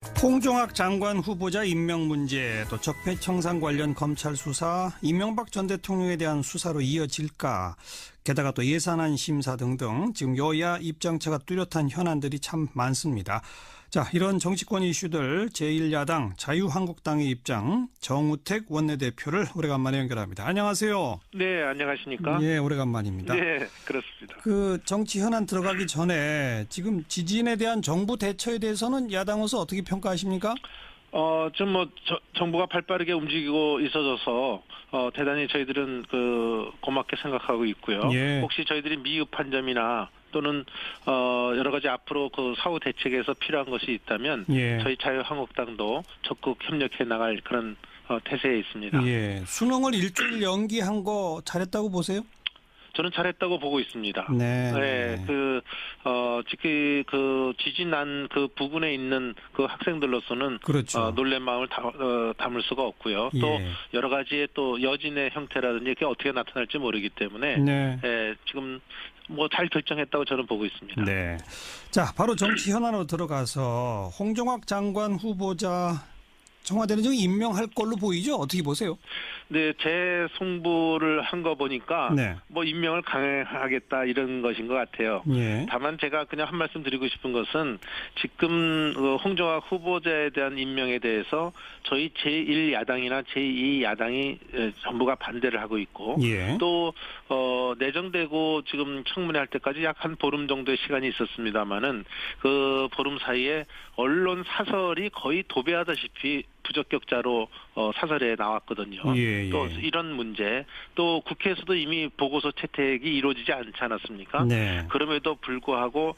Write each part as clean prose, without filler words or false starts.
홍종학 장관 후보자 임명 문제, 또 적폐청산 관련 검찰 수사, 이명박 전 대통령에 대한 수사로 이어질까? 게다가 또 예산안 심사 등등 지금 여야 입장차가 뚜렷한 현안들이 참 많습니다. 자, 이런 정치권 이슈들 제1야당 자유한국당의 입장, 정우택 원내대표를 오래간만에 연결합니다. 안녕하세요. 네, 안녕하십니까? 예, 오래간만입니다. 네, 그렇습니다. 그 정치 현안 들어가기 전에 지금 지진에 대한 정부 대처에 대해서는 야당으로서 어떻게 평가하십니까? 정부가 발빠르게 움직이고 있어져서, 대단히 저희들은 고맙게 생각하고 있고요. 예. 혹시 저희들이 미흡한 점이나 또는, 여러 가지 앞으로 사후 대책에서 필요한 것이 있다면, 예. 저희 자유한국당도 적극 협력해 나갈 그런, 태세에 있습니다. 예. 수능을 일주일 연기한 거 잘했다고 보세요? 저는 잘했다고 보고 있습니다. 네. 네, 특히 지진 난 부근에 있는 학생들로서는 그렇죠. 놀란 마음을 담을 수가 없고요. 또 예. 여러 가지의 또 여진의 형태라든지 그게 어떻게 나타날지 모르기 때문에 네. 지금 잘 결정했다고 저는 보고 있습니다. 네. 자, 바로 정치 현안으로 들어가서 홍종학 장관 후보자 청와대는 지금 임명할 걸로 보이죠? 어떻게 보세요? 네, 재송부를 한 거 보니까 네. 임명을 강행하겠다 이런 것인 것 같아요. 예. 다만 제가 그냥 한 말씀 드리고 싶은 것은 지금 홍종학 후보자에 대한 임명에 대해서 저희 제1야당이나 제2야당이 전부가 반대를 하고 있고 예. 또 내정되고 지금 청문회 할 때까지 약 한 보름 정도의 시간이 있었습니다마는 그 보름 사이에 언론 사설이 거의 도배하다시피 부적격자로 사설에 나왔거든요. 예, 예. 또 이런 문제, 또 국회에서도 이미 보고서 채택이 이루어지지 않지 않았습니까? 네. 그럼에도 불구하고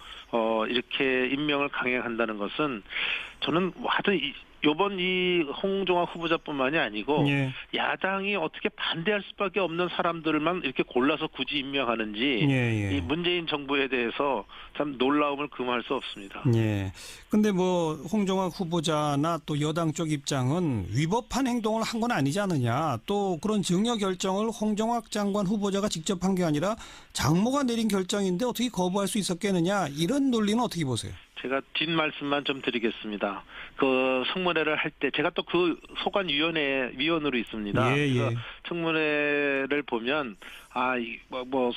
이렇게 임명을 강행한다는 것은 저는 하여튼 요번 이 홍종학 후보자뿐만이 아니고 예. 야당이 어떻게 반대할 수밖에 없는 사람들만 이렇게 골라서 굳이 임명하는지 예. 이 문재인 정부에 대해서 참 놀라움을 금할 수 없습니다. 예. 근데 홍종학 후보자나 또 여당 쪽 입장은 위법한 행동을 한 건 아니지 않느냐. 또 그런 증여 결정을 홍종학 장관 후보자가 직접 한 게 아니라 장모가 내린 결정인데 어떻게 거부할 수 있었겠느냐. 이런 논리는 어떻게 보세요? 제가 뒷말씀만 좀 드리겠습니다. 청문회를 할 때 제가 또 소관위원회 위원으로 있습니다. 예. 그래서 청문회를 보면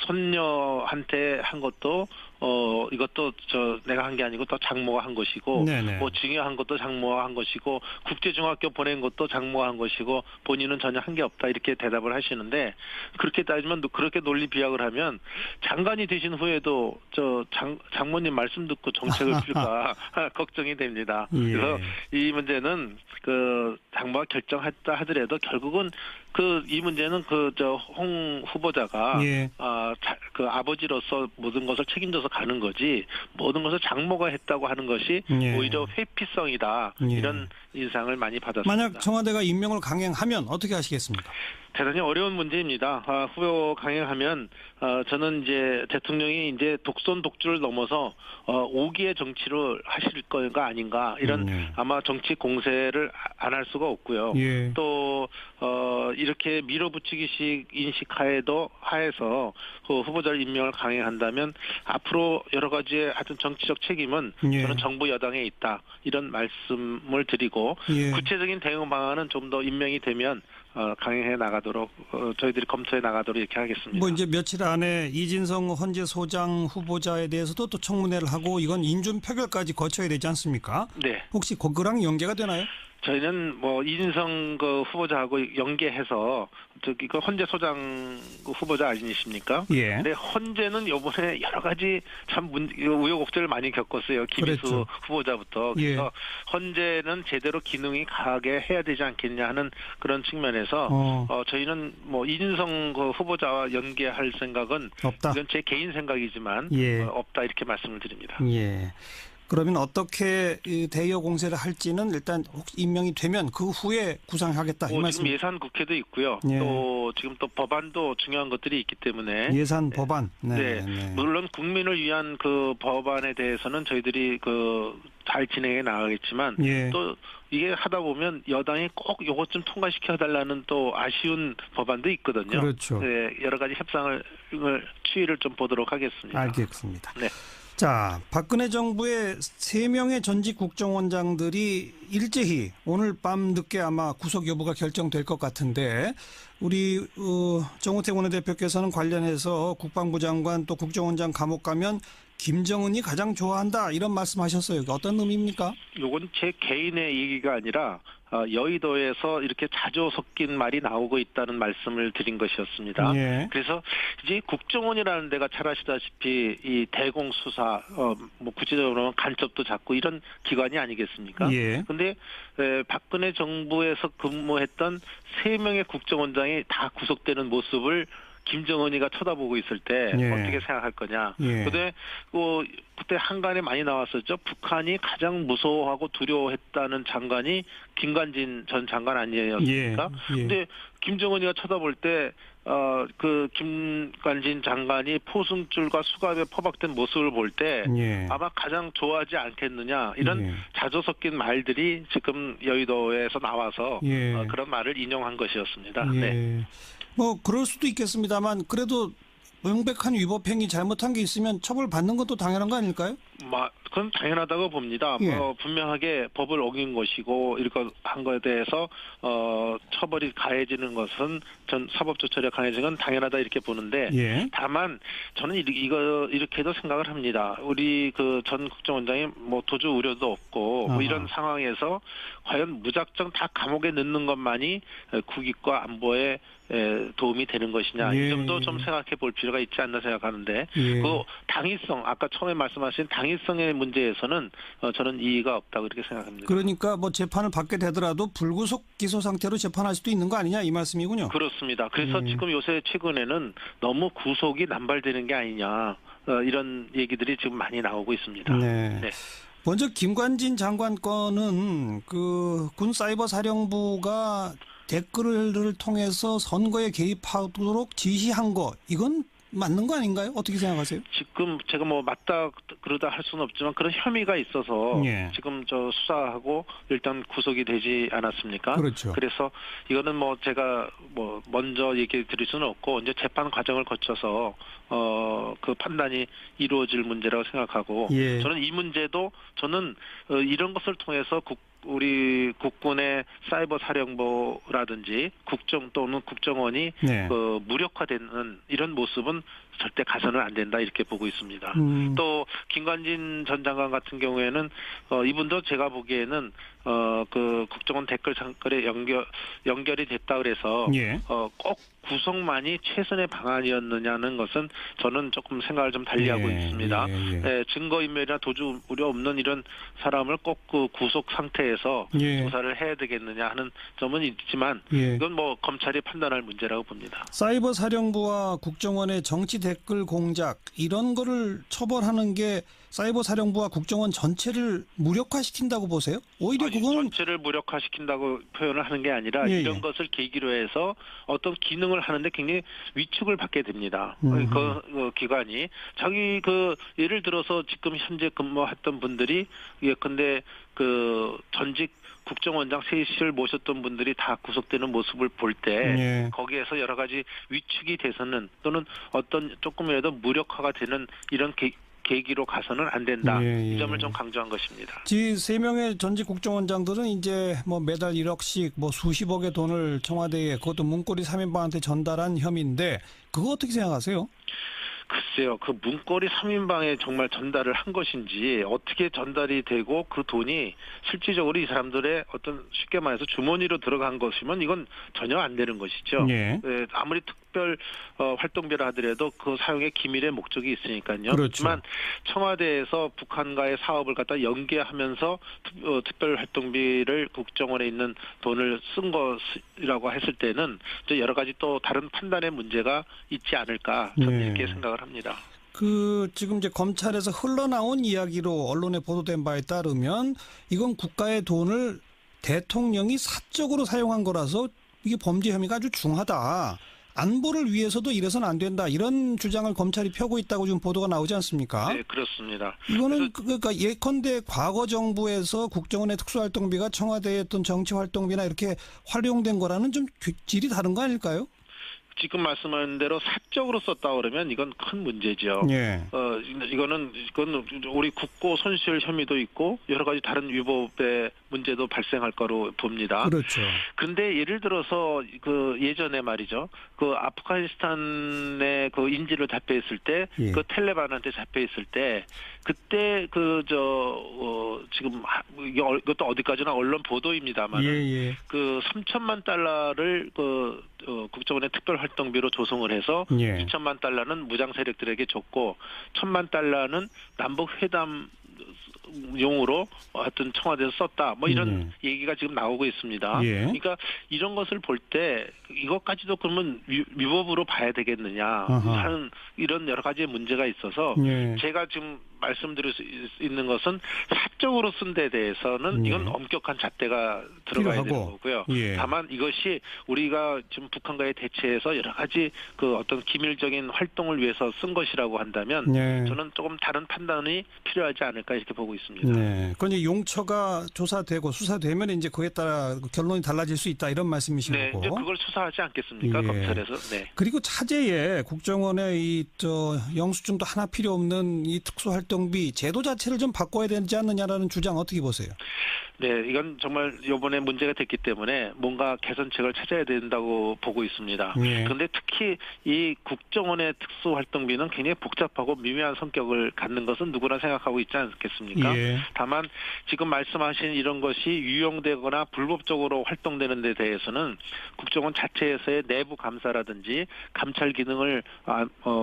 손녀한테 한 것도 이것도 내가 한 게 아니고 또 장모가 한 것이고 네네. 증여한 것도 장모가 한 것이고 국제중학교 보낸 것도 장모가 한 것이고 본인은 전혀 한 게 없다 이렇게 대답을 하시는데 그렇게 따지면 그렇게 논리 비약을 하면 장관이 되신 후에도 장모님 말씀 듣고 정책을 필까 걱정이 됩니다. 예. 그래서 이 문제는 장모가 결정했다 하더라도 결국은 이 문제는 홍 후보자가 예. 아버지로서 모든 것을 책임져서 가는 거지 모든 것을 장모가 했다고 하는 것이 예. 오히려 회피성이다 예. 이런 인상을 많이 받았습니다. 만약 청와대가 임명을 강행하면 어떻게 하시겠습니까? 대단히 어려운 문제입니다. 후보 강행하면 저는 이제 대통령이 이제 독선 독주를 넘어서 5기의 정치를 하실 거가 아닌가 이런 아마 정치 공세를 안 할 수가 없고요. 예. 또 이렇게 밀어붙이기식 하에서 후보자를 임명을 강행한다면 앞으로 여러 가지의 하여튼 정치적 책임은 예. 저는 정부 여당에 있다 이런 말씀을 드리고 예. 구체적인 대응 방안은 좀 더 임명이 되면 강행해 나가도록 저희들이 검토해 나가도록 이렇게 하겠습니다. 이제 며칠 안에 이진성 헌재 소장 후보자에 대해서도 또 청문회를 하고 이건 인준 표결까지 거쳐야 되지 않습니까? 네. 혹시 그거랑 연계가 되나요? 저희는 이진성 후보자하고 연계해서 헌재 소장 후보자 아니십니까? 예. 근데 헌재는 이번에 여러 가지 참 우여곡절을 많이 겪었어요. 김희수 그랬죠. 후보자부터. 예. 그래서 헌재는 제대로 기능이 강하게 해야 되지 않겠냐 하는 그런 측면에서 저희는 이진성 후보자와 연계할 생각은 없다. 이건 제 개인 생각이지만 예. 없다 이렇게 말씀을 드립니다. 예. 그러면 어떻게 대여 공세를 할지는 일단 혹시 임명이 되면 그 후에 구상하겠다 이 말씀. 지금 예산 국회도 있고요. 예. 또 지금 또 법안도 중요한 것들이 있기 때문에 예산 법안. 네. 물론 국민을 위한 법안에 대해서는 저희들이 잘 진행해 나가겠지만 예. 또 이게 하다 보면 여당이 꼭 이것 좀 통과시켜 달라는 또 아쉬운 법안도 있거든요. 그렇죠. 네, 여러 가지 협상을 추이를 좀 보도록 하겠습니다. 알겠습니다. 네. 자, 박근혜 정부의 3명의 전직 국정원장들이 일제히 오늘 밤 늦게 아마 구속 여부가 결정될 것 같은데 우리 정우택 원내대표께서는 관련해서 국방부 장관 또 국정원장 감옥 가면 김정은이 가장 좋아한다 이런 말씀하셨어요. 어떤 의미입니까? 요건 제 개인의 얘기가 아니라 여의도에서 이렇게 자주 섞인 말이 나오고 있다는 말씀을 드린 것이었습니다. 예. 그래서 이제 국정원이라는 데가 잘 아시다시피 이 대공 수사, 뭐 구체적으로는 간첩도 잡고 이런 기관이 아니겠습니까? 예. 근데 박근혜 정부에서 근무했던 3명의 국정원장이 다 구속되는 모습을 김정은이가 쳐다보고 있을 때 예. 어떻게 생각할 거냐. 예. 근데 그때 한간에 많이 나왔었죠. 북한이 가장 무서워하고 두려워했다는 장관이 김관진 전 장관 아니었습니까? 예. 예. 근데 김정은이가 쳐다볼 때 그 김관진 장관이 포승줄과 수갑에 포박된 모습을 볼 때 예. 아마 가장 좋아하지 않겠느냐 이런 예. 자주 섞인 말들이 지금 여의도에서 나와서 예. 그런 말을 인용한 것이었습니다. 예. 네. 뭐 그럴 수도 있겠습니다만 그래도 명백한 위법행위 잘못한 게 있으면 처벌받는 것도 당연한 거 아닐까요? 그건 당연하다고 봅니다. 예. 분명하게 법을 어긴 것이고 이렇게 한 것에 대해서 처벌이 가해지는 것은 전 사법조처리가 가해지는 건 당연하다 이렇게 보는데 예. 다만 저는 이렇게도 생각을 합니다. 우리 그 전 국정원장이 뭐 도주 우려도 없고 뭐 이런 상황에서 과연 무작정 다 감옥에 넣는 것만이 국익과 안보에 도움이 되는 것이냐 예. 이 점도 좀 생각해 볼 필요가 있지 않나 생각하는데 예. 그 당위성 아까 처음에 말씀하신 당위성의 문제에서는 저는 이의가 없다고 그렇게 생각합니다. 그러니까 뭐 재판을 받게 되더라도 불구속 기소 상태로 재판할 수도 있는 거 아니냐 이 말씀이군요. 그렇습니다. 그래서 지금 요새 최근에는 너무 구속이 남발되는 게 아니냐 이런 얘기들이 지금 많이 나오고 있습니다. 네. 네. 먼저 김관진 장관 건은 그 군 사이버 사령부가 댓글을 통해서 선거에 개입하도록 지시한 거 이건 맞는 거 아닌가요? 어떻게 생각하세요? 지금 제가 뭐 맞다 그러다 할 수는 없지만 그런 혐의가 있어서 예. 지금 저 수사하고 일단 구속이 되지 않았습니까? 그렇죠. 그래서 이거는 뭐 제가 뭐 먼저 얘기 드릴 수는 없고 이제 재판 과정을 거쳐서 그 판단이 이루어질 문제라고 생각하고 예. 저는 이 문제도 저는 이런 것을 통해서 우리 국군의 사이버 사령부라든지 국정 또는 국정원이 네. 무력화되는 이런 모습은 절대 가서는 안 된다 이렇게 보고 있습니다. 또 김관진 전 장관 같은 경우에는 이분도 제가 보기에는 그 국정원 댓글 상글에 연결이 됐다 그래서 예. 꼭 구속만이 최선의 방안이었느냐는 것은 저는 조금 생각을 좀 달리하고 예. 있습니다. 예. 네, 증거인멸이나 도주 우려 없는 이런 사람을 꼭 그 구속 상태에서 예. 조사를 해야 되겠느냐 하는 점은 있지만 예. 이건 뭐 검찰이 판단할 문제라고 봅니다. 사이버 사령부와 국정원의 정치 댓글 공작 이런 거를 처벌하는 게 사이버 사령부와 국정원 전체를 무력화시킨다고 보세요? 오히려 그거는 전체를 무력화시킨다고 표현을 하는 게 아니라 예, 이런 예. 것을 계기로 해서 어떤 기능을 하는데 굉장히 위축을 받게 됩니다. 그 기관이 자기 예를 들어서 지금 현재 근무했던 분들이 예컨대 그 전직 국정원장 셋을 모셨던 분들이 다 구속되는 모습을 볼 때 예. 거기에서 여러 가지 위축이 돼서는 또는 어떤 조금이라도 무력화가 되는 이런 계기로 가서는 안 된다. 예, 예. 이 점을 좀 강조한 것입니다. 지 3명의 전직 국정원장들은 이제 뭐 매달 1억씩 뭐 수십억의 돈을 청와대에 그것도 문고리 3인방한테 전달한 혐의인데 그거 어떻게 생각하세요? 글쎄요. 그 문고리 3인방에 정말 전달을 한 것인지 어떻게 전달이 되고 그 돈이 실질적으로 이 사람들의 어떤 쉽게 말해서 주머니로 들어간 것이면 이건 전혀 안 되는 것이죠. 예. 아무리 특별 활동비라 하더라도 그 사용의 기밀의 목적이 있으니까요. 그렇죠. 하지만 청와대에서 북한과의 사업을 갖다 연계하면서 특별 활동비를 국정원에 있는 돈을 쓴 것이라고 했을 때는 여러 가지 또 다른 판단의 문제가 있지 않을까 저는 예. 이렇게 생각을 합니다. 지금 이제 검찰에서 흘러나온 이야기로 언론에 보도된 바에 따르면 이건 국가의 돈을 대통령이 사적으로 사용한 거라서 이게 범죄 혐의가 아주 중하다. 안보를 위해서도 이래서는 안 된다. 이런 주장을 검찰이 펴고 있다고 지금 보도가 나오지 않습니까? 네, 그렇습니다. 이거는 그러니까 예컨대 과거 정부에서 국정원의 특수활동비가 청와대의 어떤 정치활동비나 이렇게 활용된 거라는 좀 질이 다른 거 아닐까요? 지금 말씀하신 대로 사적으로 썼다 그러면 이건 큰 문제죠. 예. 이건 우리 국고 손실 혐의도 있고 여러 가지 다른 위법의 문제도 발생할 거로 봅니다. 그렇죠. 근데 예를 들어서 그 예전에 말이죠. 그 아프가니스탄에 그 인질로 잡혀 있을 때, 예. 그 텔레반한테 잡혀 있을 때, 그때 지금 이것도 어디까지나 언론 보도입니다만, 예. 그 3천만 달러를 국정원의 특별활동비로 조성을 해서 예. 2천만 달러는 무장 세력들에게 줬고 1천만 달러는 남북 회담 용으로 하여튼 청와대에서 썼다. 뭐 이런 얘기가 지금 나오고 있습니다. 예. 그러니까 이런 것을 볼 때 이것까지도 그러면 위법으로 봐야 되겠느냐 하는 이런 여러 가지 문제가 있어서 예. 제가 지금 말씀드릴 수 있는 것은 사적으로 쓴 데 대해서는 이건 엄격한 잣대가 들어가야 되는 거고요. 예. 다만 이것이 우리가 지금 북한과의 대치에서 여러 가지 그 어떤 기밀적인 활동을 위해서 쓴 것이라고 한다면 예. 저는 조금 다른 판단이 필요하지 않을까 이렇게 보고 있습니다. 네. 그건 이제 용처가 조사되고 수사되면 이제 그에 따라 결론이 달라질 수 있다 이런 말씀이신 네, 거고. 이제 그걸 수사하지 않겠습니까? 예. 검찰에서. 네. 그리고 차제에 국정원의 영수증도 하나 필요 없는 이 특수활동비 제도 자체를 좀 바꿔야 되지 않느냐라는 주장 어떻게 보세요? 네, 이건 정말 이번에 문제가 됐기 때문에 뭔가 개선책을 찾아야 된다고 보고 있습니다. 그런데 특히 이 국정원의 특수활동비는 굉장히 복잡하고 미묘한 성격을 갖는 것은 누구나 생각하고 있지 않겠습니까? 예. 다만 지금 말씀하신 이런 것이 유용되거나 불법적으로 활동되는 데 대해서는 국정원 자체에서의 내부 감사라든지 감찰 기능을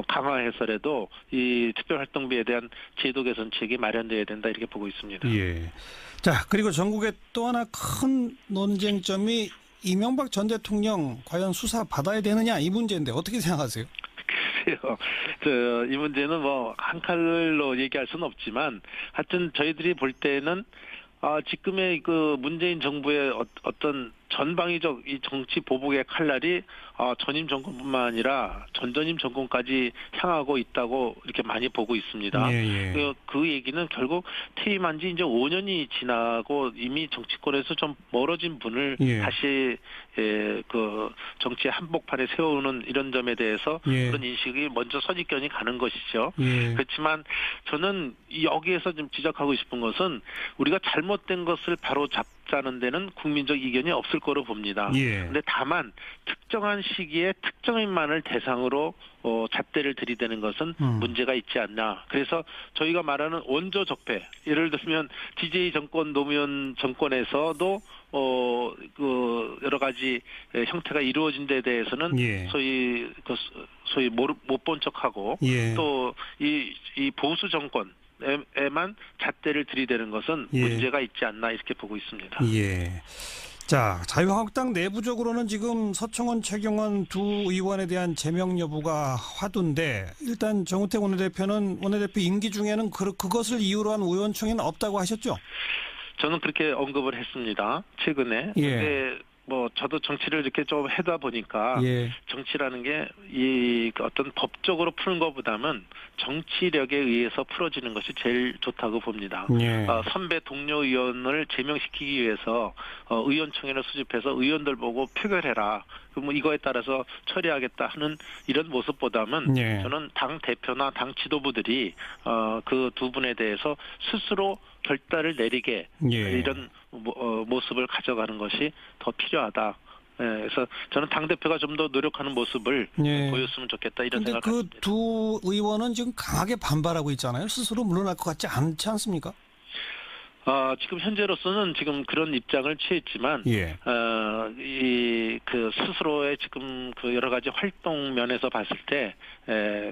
강화해서라도 이 특별활동비에 대한 제도 개선책이 마련돼야 된다 이렇게 보고 있습니다. 예. 자, 그리고 전국에 또 하나 큰 논쟁점이 이명박 전 대통령 과연 수사 받아야 되느냐 이 문제인데 어떻게 생각하세요? 글쎄요. 이 문제는 뭐 한 칼로 얘기할 수는 없지만 하여튼 저희들이 볼 때는 지금의 그 문재인 정부의 어떤 전방위적 이 정치 보복의 칼날이 전임 정권뿐만 아니라 전전임 정권까지 향하고 있다고 이렇게 많이 보고 있습니다. 그 얘기는 결국 퇴임한 지 이제 5년이 지나고 이미 정치권에서 좀 멀어진 분을 다시 그 정치의 한복판에 세우는 이런 점에 대해서 그런 인식이 먼저 선입견이 가는 것이죠. 그렇지만 저는 여기에서 좀 지적하고 싶은 것은 우리가 잘못된 것을 바로 잡자는 데는 국민적 이견이 없을 거로 봅니다. 그런데 다만 특정한 시기에 특정인만을 대상으로 잣대를 들이대는 것은 문제가 있지 않나. 그래서 저희가 말하는 원조 적폐, 예를 들면 DJ 정권, 노무현 정권에서도 그 여러 가지 형태가 이루어진 데 대해서는 소위 못 본 척하고 또 이 보수 정권 에만 잣대를 들이대는 것은 문제가 있지 않나 이렇게 보고 있습니다. 예. 자, 자유한국당 내부적으로는 지금 서청원, 최경원 두 의원에 대한 제명 여부가 화두인데 일단 정우택 원내대표는 원내대표 임기 중에는 그것을 이유로 한 의원총회는 없다고 하셨죠? 저는 그렇게 언급을 했습니다. 최근에. 근데 뭐 저도 정치를 이렇게 좀 해다 보니까 정치라는 게 이 어떤 법적으로 푸는 것보다는 정치력에 의해서 풀어지는 것이 제일 좋다고 봅니다. 선배 동료 의원을 제명시키기 위해서 의원총회를 수집해서 의원들 보고 표결해라. 그럼 이거에 따라서 처리하겠다 하는 이런 모습보다는 저는 당 대표나 당 지도부들이 그 두 분에 대해서 스스로 결단을 내리게 이런 모습을 가져가는 것이 더 필요하다. 그래서 저는 당대표가 좀 더 노력하는 모습을 보였으면 좋겠다 이런 생각을 그런데 합니다. 그 두 의원은 지금 강하게 반발하고 있잖아요. 스스로 물러날 것 같지 않지 않습니까? 지금 현재로서는 지금 그런 입장을 취했지만, 그 스스로의 지금 그 여러 가지 활동 면에서 봤을 때,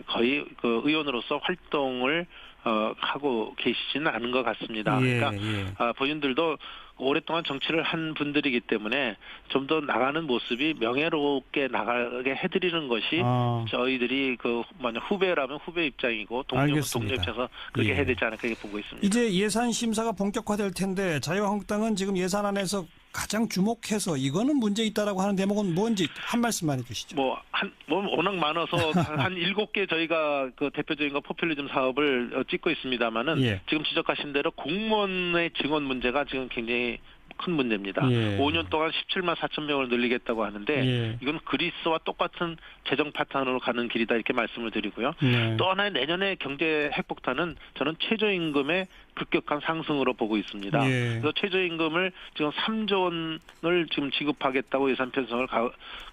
거의 그 의원으로서 활동을 하고 계시지는 않은 것 같습니다. 그러니까 본인들도 오랫동안 정치를 한 분들이기 때문에 좀 더 나가는 모습이 명예롭게 나가게 해드리는 것이 저희들이 그 후배라면 후배 입장이고 동료 입장에서 그렇게 해야 되지 않을까 보고 있습니다. 이제 예산 심사가 본격화될 텐데 자유한국당은 지금 예산안에서 가장 주목해서 이거는 문제 있다라고 하는 대목은 뭔지 한 말씀만 해주시죠. 워낙 많아서 한 7개 저희가 그 대표적인 거 포퓰리즘 사업을 찍고 있습니다만은 지금 지적하신 대로 공무원의 증언 문제가 지금 굉장히 큰 문제입니다. 예. 5년 동안 17만 4천 명을 늘리겠다고 하는데 예. 이건 그리스와 똑같은 재정 파탄으로 가는 길이다 이렇게 말씀을 드리고요. 네. 또 하나의 내년의 경제 핵폭탄은 저는 최저임금의 급격한 상승으로 보고 있습니다. 예. 그래서 최저임금을 지금 3조 원을 지금 지급하겠다고 예산 편성을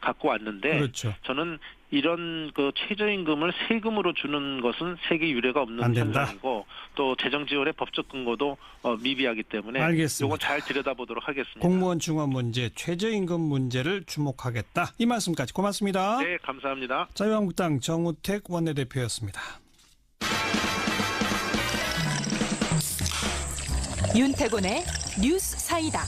갖고 왔는데 그렇죠. 저는 이런 그 최저임금을 세금으로 주는 것은 세계 유례가 안 없는 된다. 현상이고 또 재정 지원의 법적 근거도 미비하기 때문에 알겠습니다. 이건 잘 들여다보도록 하겠습니다. 공무원 중원 문제, 최저임금 문제를 주목하겠다. 이 말씀까지 고맙습니다. 네, 감사합니다. 자유한국당 정우택 원내대표였습니다. 윤태곤의 뉴스 사이다.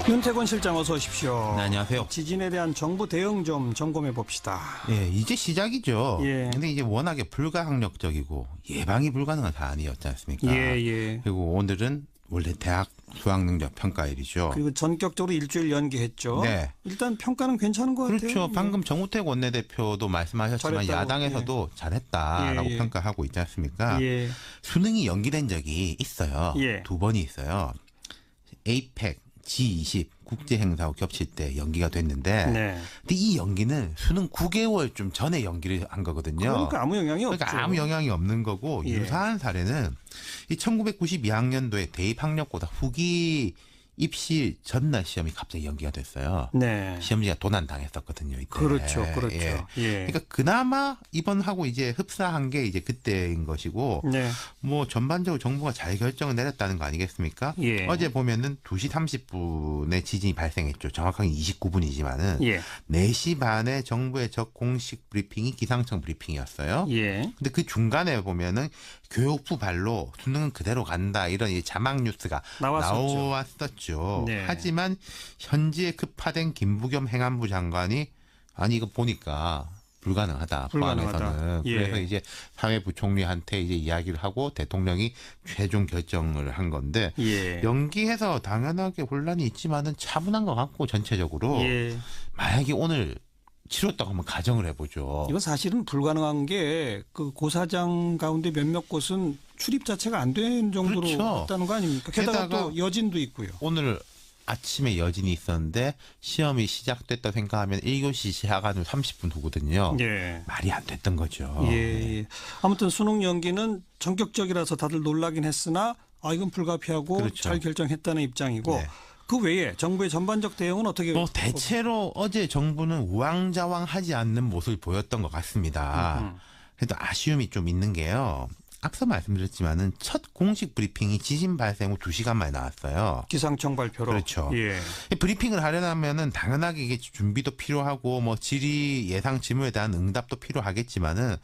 윤태곤 실장 어서 오십시오. 네, 안녕하세요. 지진에 대한 정부 대응 좀 점검해 봅시다. 예, 이제 시작이죠. 예. 근데 이제 워낙에 불가항력적이고 예방이 불가능한 사안이었지 않습니까? 예. 그리고 오늘은 원래 대학 수학능력 평가일이죠. 그리고 전격적으로 일주일 연기했죠. 네. 일단 평가는 괜찮은 것 같아요. 그렇죠. 예. 방금 정우택 원내대표도 말씀하셨지만 잘했다고, 야당에서도 잘했다라고 예. 평가하고 있지 않습니까? 예. 수능이 연기된 적이 있어요. 예. 2번이 있어요. 에이펙, G20 국제 행사하고 겹칠 때 연기가 됐는데 네. 근데 이 연기는 수능 9개월 좀 전에 연기를 한 거거든요. 그러니까 아무 영향이 없죠. 그러니까 아무 영향이 없는 거고 예. 유사한 사례는 이 1992학년도에 대입 학력고사 후기 입시 전날 시험이 갑자기 연기가 됐어요. 네. 시험지가 도난 당했었거든요. 이때. 그렇죠. 예. 예. 그러니까 그나마 이번하고 이제 흡사한 게 이제 그때인 것이고 네. 뭐 전반적으로 정부가 잘 결정을 내렸다는 거 아니겠습니까? 예. 어제 보면은 2시 30분에 지진이 발생했죠. 정확하게 29분이지만은 예. 4시 반에 정부의 적 공식 브리핑이 기상청 브리핑이었어요. 예. 근데 그 중간에 보면은 교육부 발로 수능은 그대로 간다 이런 이 자막 뉴스가 나왔었죠. 네. 하지만 현지에 급파된 김부겸 행안부 장관이 아니 이거 보니까 불가능하다. 불가능하다. 포항에서는. 예. 그래서 이제 사회부총리한테 이제 이야기를 하고 대통령이 최종 결정을 한 건데 예. 연기해서 당연하게 혼란이 있지만은 차분한 것 같고 전체적으로 예. 만약에 오늘 치렀다고 한번 가정을 해보죠. 이건 사실은 불가능한 게 그 고사장 가운데 몇몇 곳은 출입 자체가 안 되는 정도로 그렇죠. 했다는 거 아닙니까? 게다가 또 여진도 있고요. 오늘 아침에 여진이 있었는데 시험이 시작됐다 생각하면 1교시 시작하는 30분 후거든요. 예. 말이 안 됐던 거죠. 예. 아무튼 수능 연기는 전격적이라서 다들 놀라긴 했으나 이건 불가피하고 그렇죠. 잘 결정했다는 입장이고 네. 그 외에 정부의 전반적 대응은 어떻게 뭐 대체로 어제 정부는 우왕좌왕하지 않는 모습을 보였던 것 같습니다. 그래도 아쉬움이 좀 있는 게요. 앞서 말씀드렸지만은 첫 공식 브리핑이 지진 발생 후 2시간 만에 나왔어요. 기상청 발표로 그렇죠. 예. 브리핑을 하려면은 당연하게 이게 준비도 필요하고 뭐 질의 예상 질문에 대한 응답도 필요하겠지만은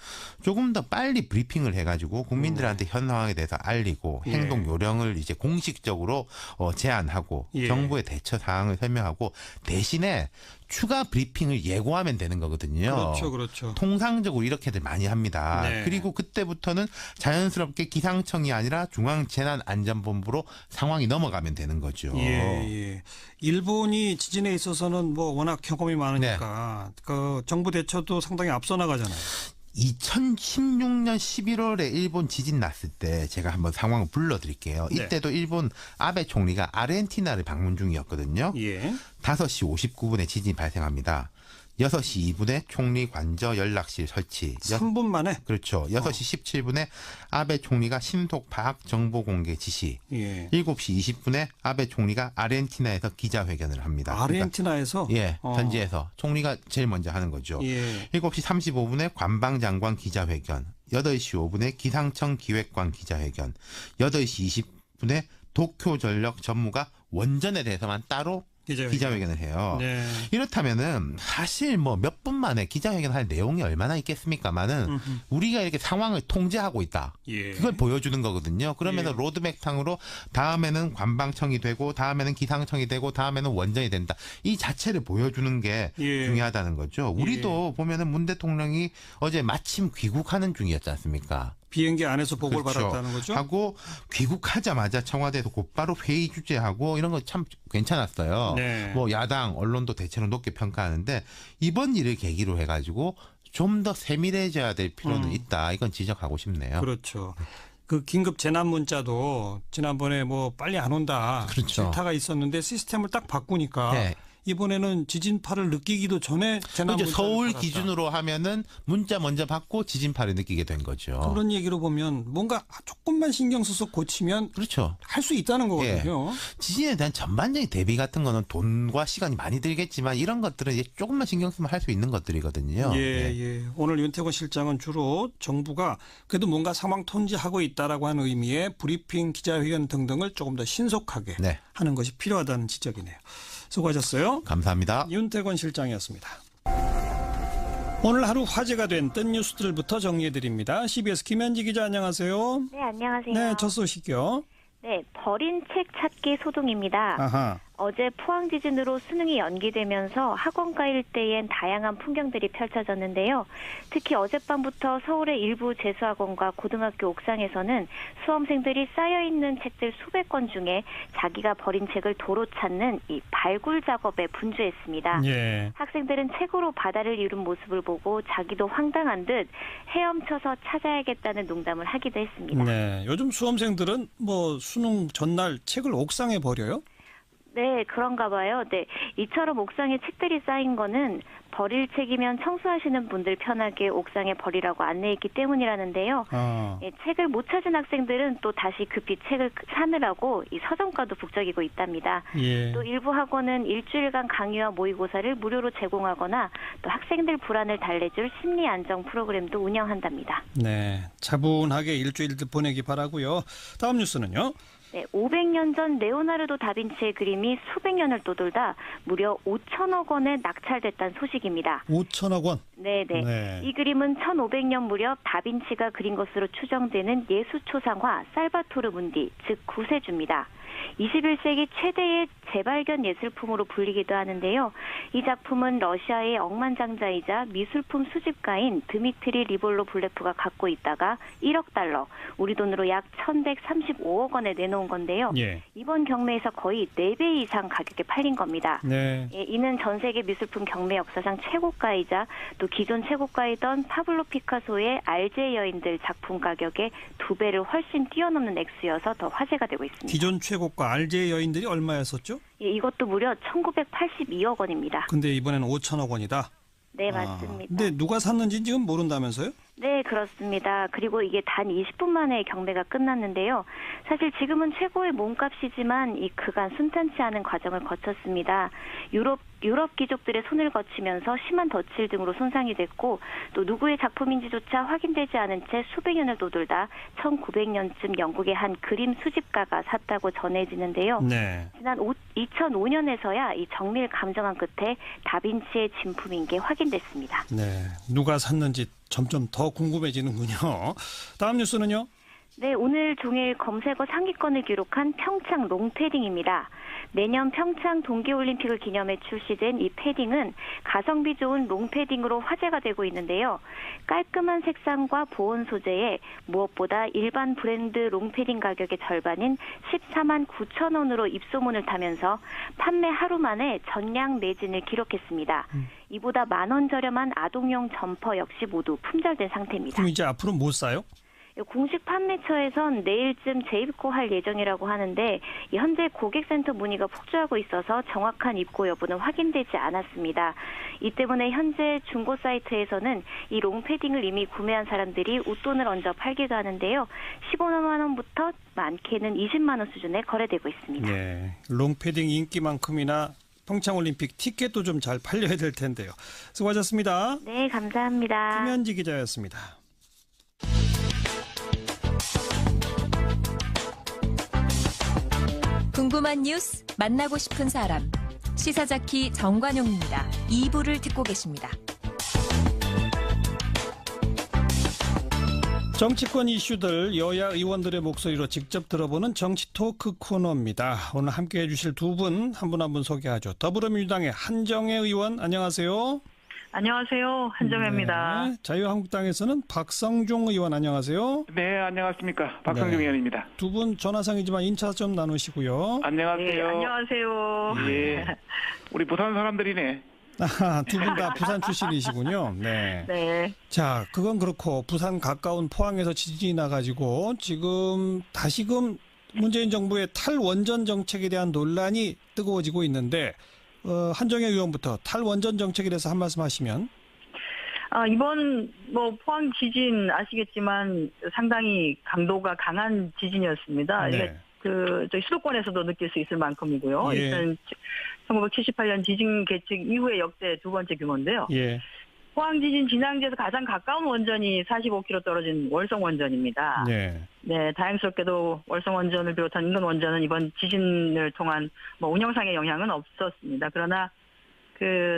조금 더 빨리 브리핑을 해가지고 국민들한테 현 상황에 대해서 알리고 예. 행동 요령을 이제 공식적으로 제안하고 예. 정부의 대처 사항을 설명하고 대신에 추가 브리핑을 예고하면 되는 거거든요. 그렇죠. 통상적으로 이렇게들 많이 합니다. 네. 그리고 그때부터는 자연스럽게 기상청이 아니라 중앙재난안전본부로 상황이 넘어가면 되는 거죠. 예. 일본이 지진에 있어서는 뭐 워낙 경험이 많으니까 네. 그 정부 대처도 상당히 앞서 나가잖아요. 2016년 11월에 일본 지진 났을 때 제가 한번 상황을 불러드릴게요. 네. 이때도 일본 아베 총리가 아르헨티나를 방문 중이었거든요. 예. 5시 59분에 지진이 발생합니다. 6시 2분에 총리 관저 연락실 설치. 3분 만에. 그렇죠. 6시 17분에 아베 총리가 신속 파악 정보 공개 지시. 예. 7시 20분에 아베 총리가 아르헨티나에서 기자회견을 합니다. 아르헨티나에서 그러니까, 현지에서 총리가 제일 먼저 하는 거죠. 예. 7시 35분에 관방장관 기자회견, 8시 5분에 기상청 기획관 기자회견, 8시 20분에 도쿄전력 전무가 원전에 대해서만 따로 기자회견을 해요. 네. 이렇다면은 사실 뭐 몇 분 만에 기자회견 할 내용이 얼마나 있겠습니까만은 우리가 이렇게 상황을 통제하고 있다. 예. 그걸 보여주는 거거든요. 그러면서 예. 로드맵상으로 다음에는 관방청이 되고 다음에는 기상청이 되고 다음에는 원전이 된다. 이 자체를 보여주는 게 예. 중요하다는 거죠. 우리도 보면은 문 대통령이 어제 마침 귀국하는 중이었지 않습니까? 비행기 안에서 보고를 그렇죠. 받았다는 거죠? 하고 귀국하자마자 청와대에서 곧바로 회의 주재하고 이런 거 참 괜찮았어요. 네. 뭐 야당 언론도 대체로 높게 평가하는데 이번 일을 계기로 해가지고 좀 더 세밀해져야 될 필요는 있다. 이건 지적하고 싶네요. 그렇죠. 그 긴급 재난 문자도 지난번에 뭐 빨리 안 온다 그렇죠. 질타가 있었는데 시스템을 딱 바꾸니까 네. 이번에는 지진파를 느끼기도 전에 재난 그죠. 문자를 서울 받았다. 기준으로 하면은 문자 먼저 받고 지진파를 느끼게 된 거죠. 그런 얘기로 보면 뭔가 조금만 신경 써서 고치면 그렇죠. 할 수 있다는 거거든요. 지진에 대한 전반적인 대비 같은 거는 돈과 시간이 많이 들겠지만 이런 것들은 이제 조금만 신경 쓰면 할 수 있는 것들이거든요. 예, 네. 예. 오늘 윤태권 실장은 주로 정부가 그래도 뭔가 상황 통제하고 있다라고 하는 의미의 브리핑, 기자회견 등등을 조금 더 신속하게 네. 하는 것이 필요하다는 지적이네요. 수고하셨어요. 감사합니다. 윤태권 실장이었습니다. 오늘 하루 화제가 된 뜬 뉴스들부터 정리해드립니다. CBS 김현지 기자 안녕하세요. 네, 안녕하세요. 네, 첫 소식이요. 네, 버린 책 찾기 소동입니다. 아하. 어제 포항 지진으로 수능이 연기되면서 학원가 일대엔 다양한 풍경들이 펼쳐졌는데요. 특히 어젯밤부터 서울의 일부 재수학원과 고등학교 옥상에서는 수험생들이 쌓여있는 책들 수백 권 중에 자기가 버린 책을 도로 찾는 이 발굴 작업에 분주했습니다. 예. 학생들은 책으로 바다를 이룬 모습을 보고 자기도 황당한 듯 헤엄쳐서 찾아야겠다는 농담을 하기도 했습니다. 네. 요즘 수험생들은 뭐 수능 전날 책을 옥상에 버려요? 네, 그런가 봐요. 네, 이처럼 옥상에 책들이 쌓인 거는 버릴 책이면 청소하시는 분들 편하게 옥상에 버리라고 안내했기 때문이라는데요. 아. 예, 책을 못 찾은 학생들은 또 다시 급히 책을 사느라고 이 서점가도 북적이고 있답니다. 예. 또 일부 학원은 일주일간 강의와 모의고사를 무료로 제공하거나 또 학생들 불안을 달래줄 심리 안정 프로그램도 운영한답니다. 네. 차분하게 일주일 보내기 바라고요. 다음 뉴스는요. 네, 500년 전 레오나르도 다빈치의 그림이 수백 년을 떠돌다 무려 5천억 원에 낙찰됐다는 소식입니다. 5천억 원. 네네. 네. 이 그림은 1500년 무렵 다빈치가 그린 것으로 추정되는 예수초상화 살바토르 문디, 즉 구세주입니다. 21세기 최대의 재발견 예술품으로 불리기도 하는데요. 이 작품은 러시아의 억만장자이자 미술품 수집가인 드미트리 리볼로블레프가 갖고 있다가 1억 달러, 우리 돈으로 약 1135억 원에 내놓은 건데요. 예. 이번 경매에서 거의 4배 이상 가격에 팔린 겁니다. 네. 예, 이는 전 세계 미술품 경매 역사상 최고가이자 또 기존 최고가이던 파블로 피카소의 알제 여인들 작품 가격의 2배를 훨씬 뛰어넘는 액수여서 더 화제가 되고 있습니다. 기존 최고가 알제 여인들이 얼마였었죠? 예, 이것도 무려 1982억 원입니다. 근데 이번에는 5천억 원이다. 네, 맞습니다. 근데 누가 샀는지 지금 모른다면서요? 네, 그렇습니다. 그리고 이게 단 20분 만에 경매가 끝났는데요. 사실 지금은 최고의 몸값이지만 이 그간 순탄치 않은 과정을 거쳤습니다. 유럽 귀족들의 손을 거치면서 심한 덧칠 등으로 손상이 됐고 또 누구의 작품인지조차 확인되지 않은 채 수백 년을 떠돌다 1900년쯤 영국의 한 그림 수집가가 샀다고 전해지는데요. 네. 지난 2005년에서야 이 정밀 감정한 끝에 다빈치의 진품인 게 확인됐습니다. 네. 누가 샀는지 점점 더 궁금해지는군요. 다음 뉴스는요? 네, 오늘 종일 검색어 상위권을 기록한 평창 롱패딩입니다. 매년 평창 동계올림픽을 기념해 출시된 이 패딩은 가성비 좋은 롱패딩으로 화제가 되고 있는데요. 깔끔한 색상과 보온 소재에 무엇보다 일반 브랜드 롱패딩 가격의 절반인 14만 9천 원으로 입소문을 타면서 판매 하루 만에 전량 매진을 기록했습니다. 이보다 10,000원 저렴한 아동용 점퍼 역시 모두 품절된 상태입니다. 그럼 이제 앞으로 못 사요? 공식 판매처에선 내일쯤 재입고할 예정이라고 하는데 현재 고객센터 문의가 폭주하고 있어서 정확한 입고 여부는 확인되지 않았습니다. 이 때문에 현재 중고 사이트에서는 이 롱패딩을 이미 구매한 사람들이 웃돈을 얹어 팔기도 하는데요. 15만 원부터 많게는 20만 원 수준에 거래되고 있습니다. 네. 롱패딩 인기만큼이나 평창올림픽 티켓도 좀 잘 팔려야 될 텐데요. 수고하셨습니다. 네, 감사합니다. 김현지 기자였습니다. 궁금한 뉴스, 만나고 싶은 사람. 시사자키 정관용입니다. 2부를 듣고 계십니다. 정치권 이슈들 여야 의원들의 목소리로 직접 들어보는 정치 토크 코너입니다. 오늘 함께해 주실 두 분, 한 분 한 분 소개하죠. 더불어민주당의 한정혜 의원 안녕하세요. 안녕하세요. 한정혜입니다. 네, 자유한국당에서는 박성중 의원 안녕하세요. 네, 안녕하십니까. 박성중 네. 의원입니다. 두 분 전화상이지만 인사 좀 나누시고요. 안녕하세요. 네, 안녕하세요. 예. 우리 부산 사람들이네. 두 분 다 부산 출신이시군요. 네. 네. 자, 그건 그렇고 부산 가까운 포항에서 지진이 나가지고 지금 다시금 문재인 정부의 탈원전 정책에 대한 논란이 뜨거워지고 있는데 한정혜 의원부터 탈원전 정책에 대해서 한 말씀 하시면. 이번 포항 지진 아시겠지만 상당히 강도가 강한 지진이었습니다. 네. 이게 저희 수도권에서도 느낄 수 있을 만큼이고요. 예. 일단 1978년 지진 계측 이후에 역대 두 번째 규모인데요. 예. 포항 지진 진앙지에서 가장 가까운 원전이 45km 떨어진 월성 원전입니다. 네. 네, 다행스럽게도 월성 원전을 비롯한 인근 원전은 이번 지진을 통한 운영상의 영향은 없었습니다. 그러나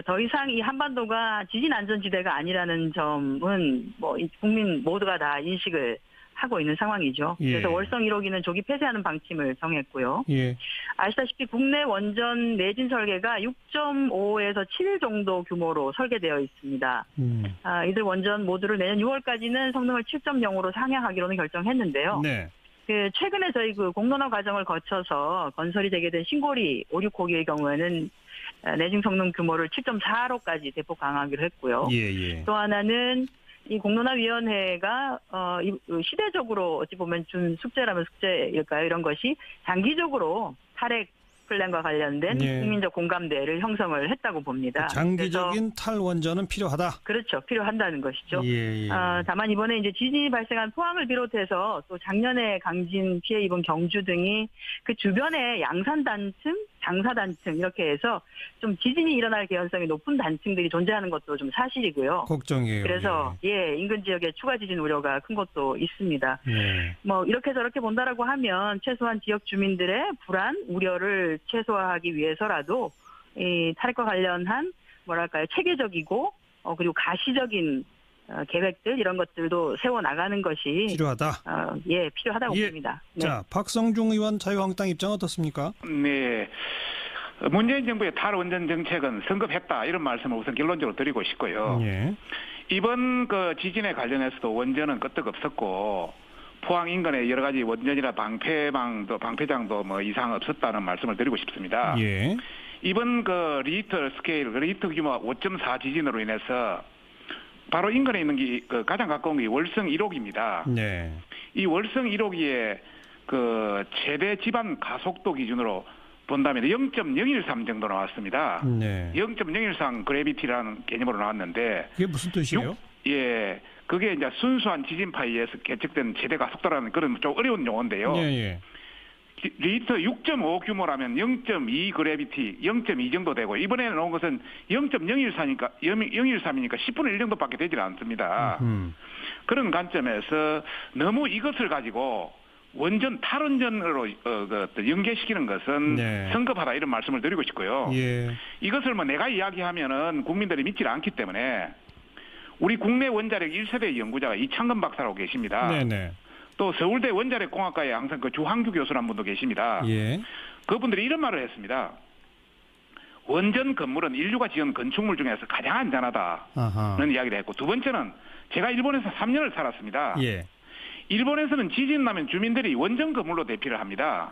더 이상 이 한반도가 지진 안전지대가 아니라는 점은 이 국민 모두가 다 인식을 하고 있는 상황이죠. 예. 그래서 월성 1호기는 조기 폐쇄하는 방침을 정했고요. 예. 아시다시피 국내 원전 내진 설계가 6.5에서 7 정도 규모로 설계되어 있습니다. 이들 원전 모두를 내년 6월까지는 성능을 7.0으로 상향하기로는 결정했는데요. 네. 최근에 저희 공론화 과정을 거쳐서 건설이 되게 된 신고리 5, 6호기의 경우에는 내진 성능 규모를 7.4로까지 대폭 강화하기로 했고요. 예. 또 하나는 이 공론화위원회가 시대적으로 어찌 보면 준 숙제라면 숙제일까요? 이런 것이 장기적으로 탈핵 플랜과 관련된 예. 국민적 공감대를 형성을 했다고 봅니다. 장기적인 탈원전은 필요하다. 그렇죠. 필요한다는 것이죠. 예. 다만 이번에 이제 지진이 발생한 포항을 비롯해서 또 작년에 강진 피해 입은 경주 등이 그 주변에 양산 단층, 장사 단층 이렇게 해서 좀 지진이 일어날 개연성이 높은 단층들이 존재하는 것도 좀 사실이고요. 걱정이에요. 그래서 인근 지역에 추가 지진 우려가 큰 것도 있습니다. 네. 이렇게 저렇게 본다라고 하면 최소한 지역 주민들의 불안, 우려를 최소화하기 위해서라도 이 탈핵과 관련한 체계적이고 그리고 가시적인 계획들 이런 것들도 세워 나가는 것이 필요하다. 필요하다고 봅니다. 네. 자, 박성중 의원 자유한국당 입장 어떻습니까? 네. 문재인 정부의 탈원전 정책은 성급했다 이런 말씀을 우선 결론적으로 드리고 싶고요. 예. 이번 지진에 관련해서도 원전은 끄떡없었고 포항 인근에 여러 가지 원전이나 방패장도 이상 없었다는 말씀을 드리고 싶습니다. 예. 이번 리히터 스케일, 리히터 규모 5.4 지진으로 인해서 바로 인근에 있는 게 가장 가까운 게 월성 1호기입니다. 네. 이 월성 1호기에 최대 지반 가속도 기준으로 본다면 0.013 정도 나왔습니다. 네. 0.013 그래비티라는 개념으로 나왔는데 그게 무슨 뜻이에요? 그게 이제 순수한 지진파에 의해서 계측된 최대 가속도라는 그런 좀 어려운 용어인데요. 예. 리히터 6.5 규모라면 0.2 그래비티 0.2 정도 되고 이번에 나온 것은 0.013이니까 10분의 1 정도밖에 되질 않습니다. 그런 관점에서 너무 이것을 가지고 원전 탈원전으로 연계시키는 것은 성급하다 이런 말씀을 드리고 싶고요. 예. 이것을 내가 이야기하면은 국민들이 믿질 않기 때문에 우리 국내 원자력 1세대 연구자가 이창근 박사라고 계십니다. 네네. 또 서울대 원자력공학과에 항상 주한규 교수라는 분도 계십니다. 예. 그분들이 이런 말을 했습니다. 원전 건물은 인류가 지은 건축물 중에서 가장 안전하다는 이야기를 했고 두 번째는 제가 일본에서 3년을 살았습니다. 예. 일본에서는 지진 나면 주민들이 원전 건물로 대피를 합니다.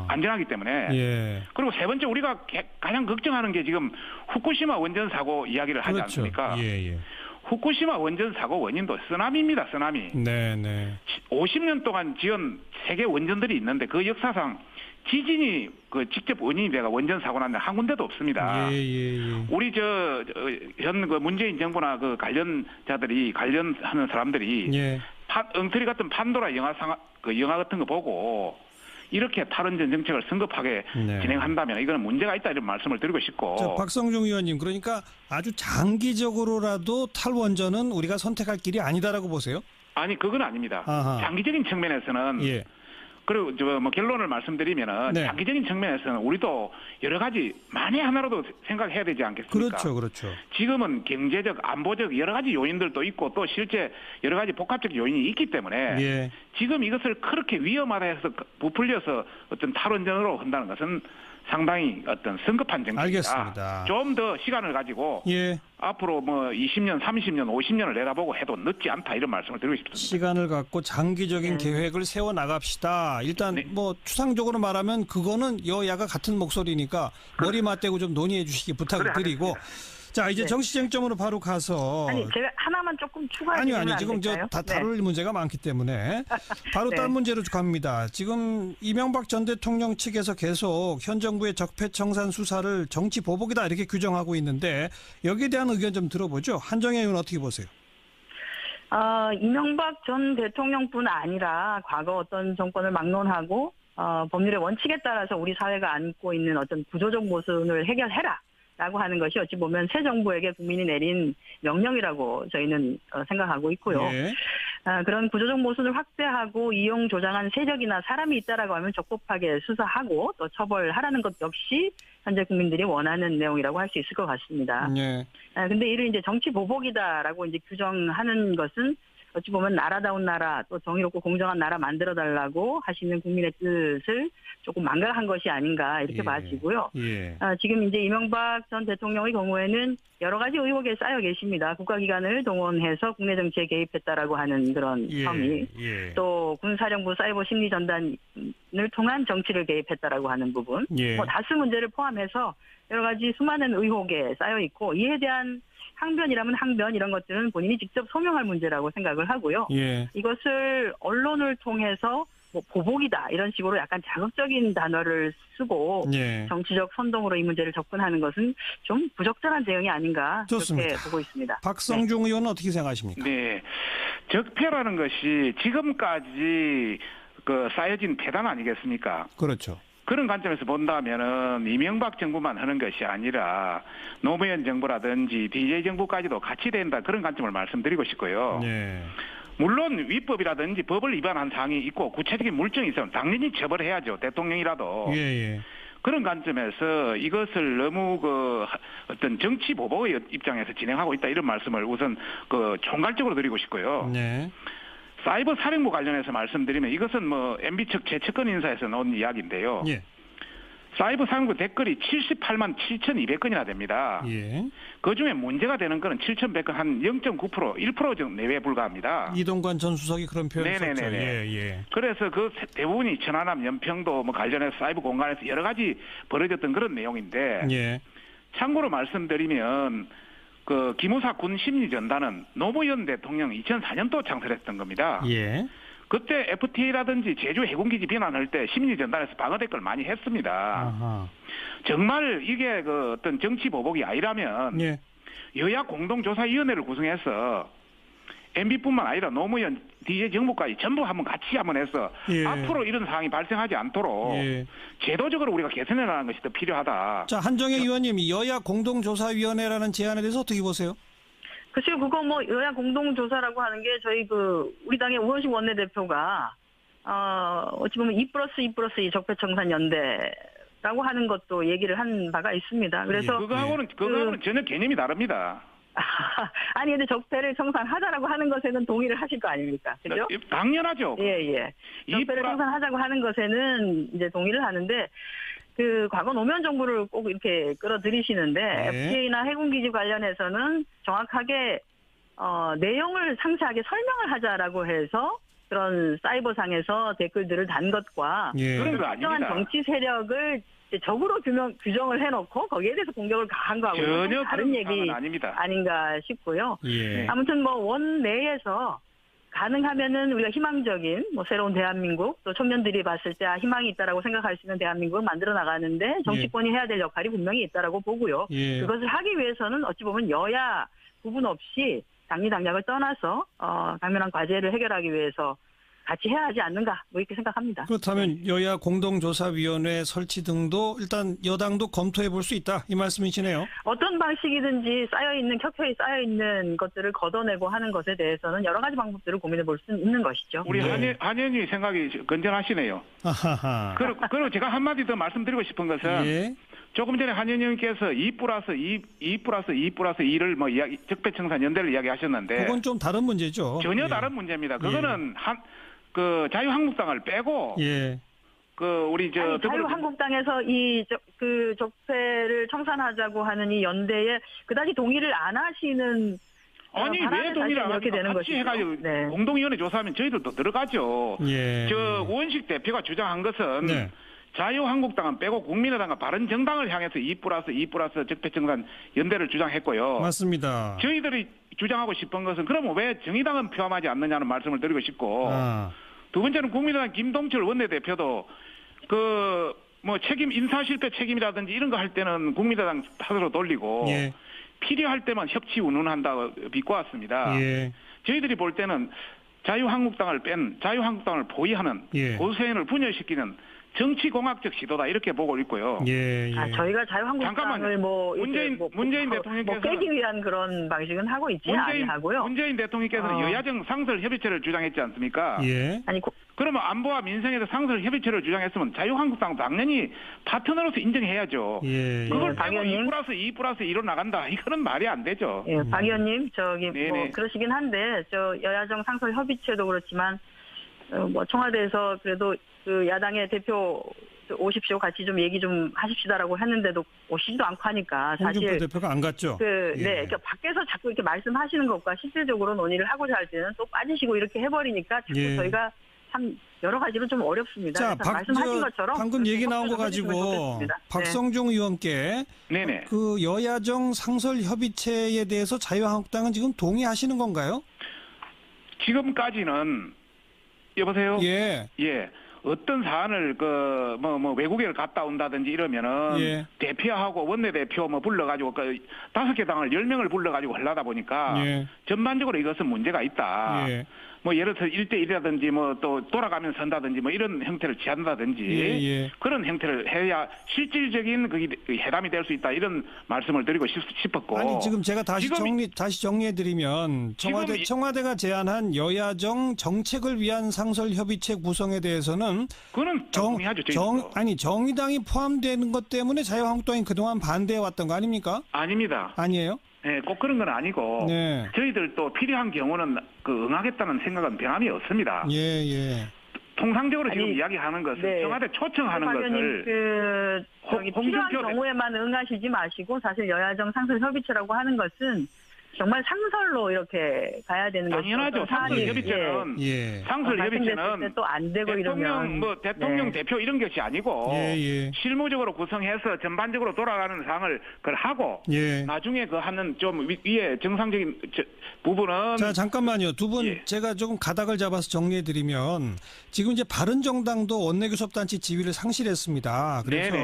안전하기 때문에. 예. 그리고 세 번째 우리가 가장 걱정하는 게 지금 후쿠시마 원전 사고 이야기를 하지 않습니까? 예. 후쿠시마 원전 사고 원인도 쓰나미입니다. 쓰나미. 네네. 50년 동안 지은 세계 원전들이 있는데 그 역사상 지진이 직접 원인이 돼가 원전 사고 난 데 한 군데도 없습니다. 예. 우리 현 문재인 정부나 관련자들이 관련하는 사람들이 엉터리 같은 판도라 영화 같은 거 보고 이렇게 탈원전 정책을 성급하게 진행한다면 이거는 문제가 있다 이런 말씀을 드리고 싶고. 자, 박성중 의원님, 그러니까 아주 장기적으로라도 탈원전은 우리가 선택할 길이 아니다라고 보세요? 아니 그건 아닙니다. 아하. 장기적인 측면에서는 그리고 결론을 말씀드리면은 장기적인 측면에서는 우리도 여러 가지 만에 하나라도 생각해야 되지 않겠습니까? 그렇죠. 지금은 경제적, 안보적 여러 가지 요인들도 있고 또 실제 여러 가지 복합적 요인이 있기 때문에 지금 이것을 그렇게 위험하다 해서 부풀려서 어떤 탈원전으로 한다는 것은 상당히 어떤 성급한 정책이다. 알겠습니다. 좀 더 시간을 가지고 앞으로 20년, 30년, 50년을 내다보고 해도 늦지 않다 이런 말씀을 드리고 싶습니다. 시간을 갖고 장기적인 계획을 세워 나갑시다. 일단 추상적으로 말하면 그거는 여야가 같은 목소리니까 머리 맞대고 좀 논의해 주시기 부탁을 드리고. 자, 이제 네. 정치쟁점으로 바로 가서. 아니 제가 하나만 조금 추가해 아니요, 주시면 안 지금 저 될까요? 다 다룰 문제가 많기 때문에 바로 네. 다른 문제로 갑니다. 지금 이명박 전 대통령 측에서 계속 현 정부의 적폐청산 수사를 정치 보복이다 이렇게 규정하고 있는데 여기에 대한 의견 좀 들어보죠. 한정혜 의원 어떻게 보세요? 이명박 전 대통령뿐 아니라 과거 어떤 정권을 막론하고 법률의 원칙에 따라서 우리 사회가 안고 있는 어떤 구조적 모순을 해결해라라고 하는 것이 어찌 보면 새 정부에게 국민이 내린 명령이라고 저희는 생각하고 있고요. 예. 그런 구조적 모순을 확대하고 이용 조장한 세력이나 사람이 있다라고 하면 적법하게 수사하고 또 처벌하라는 것 역시 현재 국민들이 원하는 내용이라고 할 수 있을 것 같습니다. 예. 근데 이를 이제 정치 보복이다라고 이제 규정하는 것은 어찌 보면 나라다운 나라 또 정의롭고 공정한 나라 만들어 달라고 하시는 국민의 뜻을 조금 망각한 것이 아닌가 이렇게 예. 봐지고요. 예. 지금 이제 이명박 전 대통령의 경우에는 여러 가지 의혹에 쌓여 계십니다. 국가기관을 동원해서 국내 정치에 개입했다라고 하는 그런 혐의, 예. 또 군사령부 사이버 심리 전단을 통한 정치를 개입했다라고 하는 부분, 예. 뭐 다수 문제를 포함해서 여러 가지 수많은 의혹에 쌓여 있고 이에 대한 항변이라면 항변 이런 것들은 본인이 직접 소명할 문제라고 생각을 하고요. 예. 이것을 언론을 통해서 뭐 보복이다 이런 식으로 약간 자극적인 단어를 쓰고 예. 정치적 선동으로 이 문제를 접근하는 것은 좀 부적절한 대응이 아닌가 좋습니다. 그렇게 보고 있습니다. 박성중 의원은 어떻게 생각하십니까? 네. 적폐라는 것이 지금까지 그 쌓여진 폐단 아니겠습니까? 그렇죠. 그런 관점에서 본다면은 이명박 정부만 하는 것이 아니라 노무현 정부라든지 DJ 정부까지도 같이 된다 그런 관점을 말씀드리고 싶고요. 예. 물론 위법이라든지 법을 위반한 사항이 있고 구체적인 물증이 있으면 당연히 처벌해야죠. 대통령이라도. 예. 그런 관점에서 이것을 너무 그 어떤 정치 보복의 입장에서 진행하고 있다 이런 말씀을 우선 그 총괄적으로 드리고 싶고요. 네. 사이버 사령부 관련해서 말씀드리면 이것은 뭐 MB 측 최측근 인사에서 나온 이야기인데요. 예. 사이버 사령부 댓글이 78만 7,200건이나 됩니다. 예. 그중에 문제가 되는 건은 7,100건 한 0.9%, 1% 정도 내외에 불과합니다. 이동관 전 수석이 그런 표현을 썼죠. 네네네네. 예. 그래서 그 대부분이 천안함, 연평도 뭐 관련해서 사이버 공간에서 여러 가지 벌어졌던 그런 내용인데 예. 참고로 말씀드리면 그 기무사 군 심리전단은 노무현 대통령 2004년도 창설했던 겁니다. 예. 그때 FTA라든지 제주 해군기지 비난할 때 심리전단에서 방어 댓글 많이 했습니다. 아하. 정말 이게 그 어떤 정치 보복이 아니라면 예. 여야 공동조사위원회를 구성해서 MB뿐만 아니라 노무현 DJ 정부까지 전부 한번 해서 예. 앞으로 이런 상황이 발생하지 않도록 예. 제도적으로 우리가 개선해 나가는 것이 더 필요하다. 자, 한정혜 의원님, 여야 공동조사위원회라는 제안에 대해서 어떻게 보세요? 글쎄요, 그거 뭐 여야 공동조사라고 하는 게 저희 우리 당의 우원식 원내대표가 어찌 보면 2+2+2 적폐청산연대라고 하는 것도 얘기를 한 바가 있습니다. 그래서 그거하고는 전혀 개념이 다릅니다. 아니 근데 적폐를 청산하자라고 하는 것에는 동의를 하실 거 아닙니까? 그죠? 당연하죠. 예. 적폐를 청산하자고 하는 것에는 이제 동의를 하는데 과거 노무현 정부를 꼭 이렇게 끌어들이시는데 FTA나 해군기지 관련해서는 정확하게 내용을 상세하게 설명을 하자라고 해서 그런 사이버상에서 댓글들을 단 것과 그런 거 특정한 아닙니다. 정치 세력을 적으로 규정을 해놓고 거기에 대해서 공격을 가한 거하고 전혀 다른 얘기 그런 아닙니다. 아닌가 싶고요. 예. 아무튼 뭐 원내에서 가능하면은 우리가 희망적인 새로운 대한민국 또 청년들이 봤을 때 희망이 있다라고 생각할 수 있는 대한민국을 만들어 나가는데 정치권이 해야 될 역할이 분명히 있다라고 보고요. 예. 그것을 하기 위해서는 어찌 보면 여야 구분 없이 당리당략을 떠나서 당면한 과제를 해결하기 위해서 같이 해야 하지 않는가 이렇게 생각합니다. 그렇다면 여야 공동조사위원회 설치 등도 일단 여당도 검토해 볼 수 있다 이 말씀이시네요. 어떤 방식이든지 켜켜이 쌓여있는 것들을 걷어내고 하는 것에 대해서는 여러 가지 방법들을 고민해 볼 수 있는 것이죠. 우리 네. 한현희 생각이 건전하시네요. 아하하. 그리고 제가 한마디 더 말씀드리고 싶은 것은 예. 조금 전에 한현희 의원께서 2+2+2를 뭐 적폐청산 연대를 이야기하셨는데 그건 좀 다른 문제죠. 전혀 예. 다른 문제입니다. 그거는 자유한국당을 빼고 예. 우리 자유한국당에서 이 적폐를 청산하자고 하는 이 연대에 그다지 동의를 안 하시는 아니 왜 동의를 안 이렇게 되는 같이 것이죠. 해가지고 네. 공동위원회 조사하면 저희들도 들어가죠. 예. 우원식 대표가 주장한 것은 네. 자유한국당은 빼고 국민의당과 바른정당을 향해서 2+2+ 적폐청산 연대를 주장했고요. 맞습니다. 저희들이 주장하고 싶은 것은 그러면 왜 정의당은 포함하지 않느냐는 말씀을 드리고 싶고 두 번째는 국민의당 김동철 원내대표도 책임 인사 실패 책임이라든지 이런 거 할 때는 국민의당 탓으로 돌리고 예. 필요할 때만 협치 운운한다고 비꼬았습니다. 예. 저희들이 볼 때는 자유한국당을 보위하는 예. 보수연을 분열시키는 정치공학적 시도다 이렇게 보고 있고요. 예, 예. 저희가 자유한국당을 문재인 대통령께서는 깨기 위한 그런 방식은 하고 있지 아니하고요. 문재인 대통령께서는 여야정 상설 협의체를 주장했지 않습니까? 예. 그러면 안보와 민생에서 상설 협의체를 주장했으면 자유한국당 당연히 파트너로서 인정해야죠. 예. 그걸 박 빼고 의원님. 2+2+2로 나간다. 이거는 말이 안 되죠. 예, 박 의원님, 네네. 그러시긴 한데, 여야정 상설 협의체도 그렇지만, 청와대에서 그래도 그 야당의 대표 오십시오. 같이 좀 얘기 좀 하십시다라고 했는데도 오시지도 않고 하니까 홍준표 사실 대표가 안 갔죠. 그러니까 밖에서 자꾸 이렇게 말씀하시는 것과 실질적으로 논의를 하고자 할 때는 또 빠지시고 이렇게 해버리니까 자꾸 저희가 참 여러 가지로 좀 어렵습니다. 자, 그래서 말씀하신 것처럼 방금 얘기 나온 거 협조를 가지고 해주시면 좋겠습니다. 박성중 의원께 네네. 그 여야정 상설 협의체에 대해서 자유한국당은 지금 동의하시는 건가요? 지금까지는 여보세요? 예. 예. 어떤 사안을 외국에 갔다 온다든지 이러면은 예. 대표하고 원내대표 불러가지고 5개 당을 10명을 불러가지고 하려다 보니까 예. 전반적으로 이것은 문제가 있다. 예. 예를 들어서 1대1이라든지 또 돌아가면서 한다든지 이런 형태를 취한다든지 예. 그런 형태를 해야 실질적인 그게 회담이 될 수 있다 이런 말씀을 드리고 싶었고. 아니 지금 제가 다시 정리해드리면 청와대가 제안한 여야정 정책을 위한 상설 협의체 구성에 대해서는 그거는 동의하죠. 정의당이 포함되는 것 때문에 자유한국당이 그동안 반대해 왔던 거 아닙니까? 아닙니다. 아니에요? 네, 꼭 그런 건 아니고 네. 저희들도 필요한 경우는 응하겠다는 생각은 변함이 없습니다. 예. 통상적으로 지금 이야기하는 것은 청와대 초청하는 것을 필요한 경우에만 응하시지 마시고 사실 여야정 상설 협의체라고 하는 것은 정말 상설로 이렇게 가야 되는 거죠. 당연하죠. 상설 협의체는 상설 협의체는 또 안 되고 이러면 대통령 대표 이런 것이 아니고 실무적으로 구성해서 전반적으로 돌아가는 사항을 그걸 하고 나중에 그 하는 좀 위에 정상적인 부분은 자 잠깐만요. 두 분 제가 조금 가닥을 잡아서 정리해드리면 지금 이제 바른정당도 원내교섭단체 지위를 상실했습니다. 그래서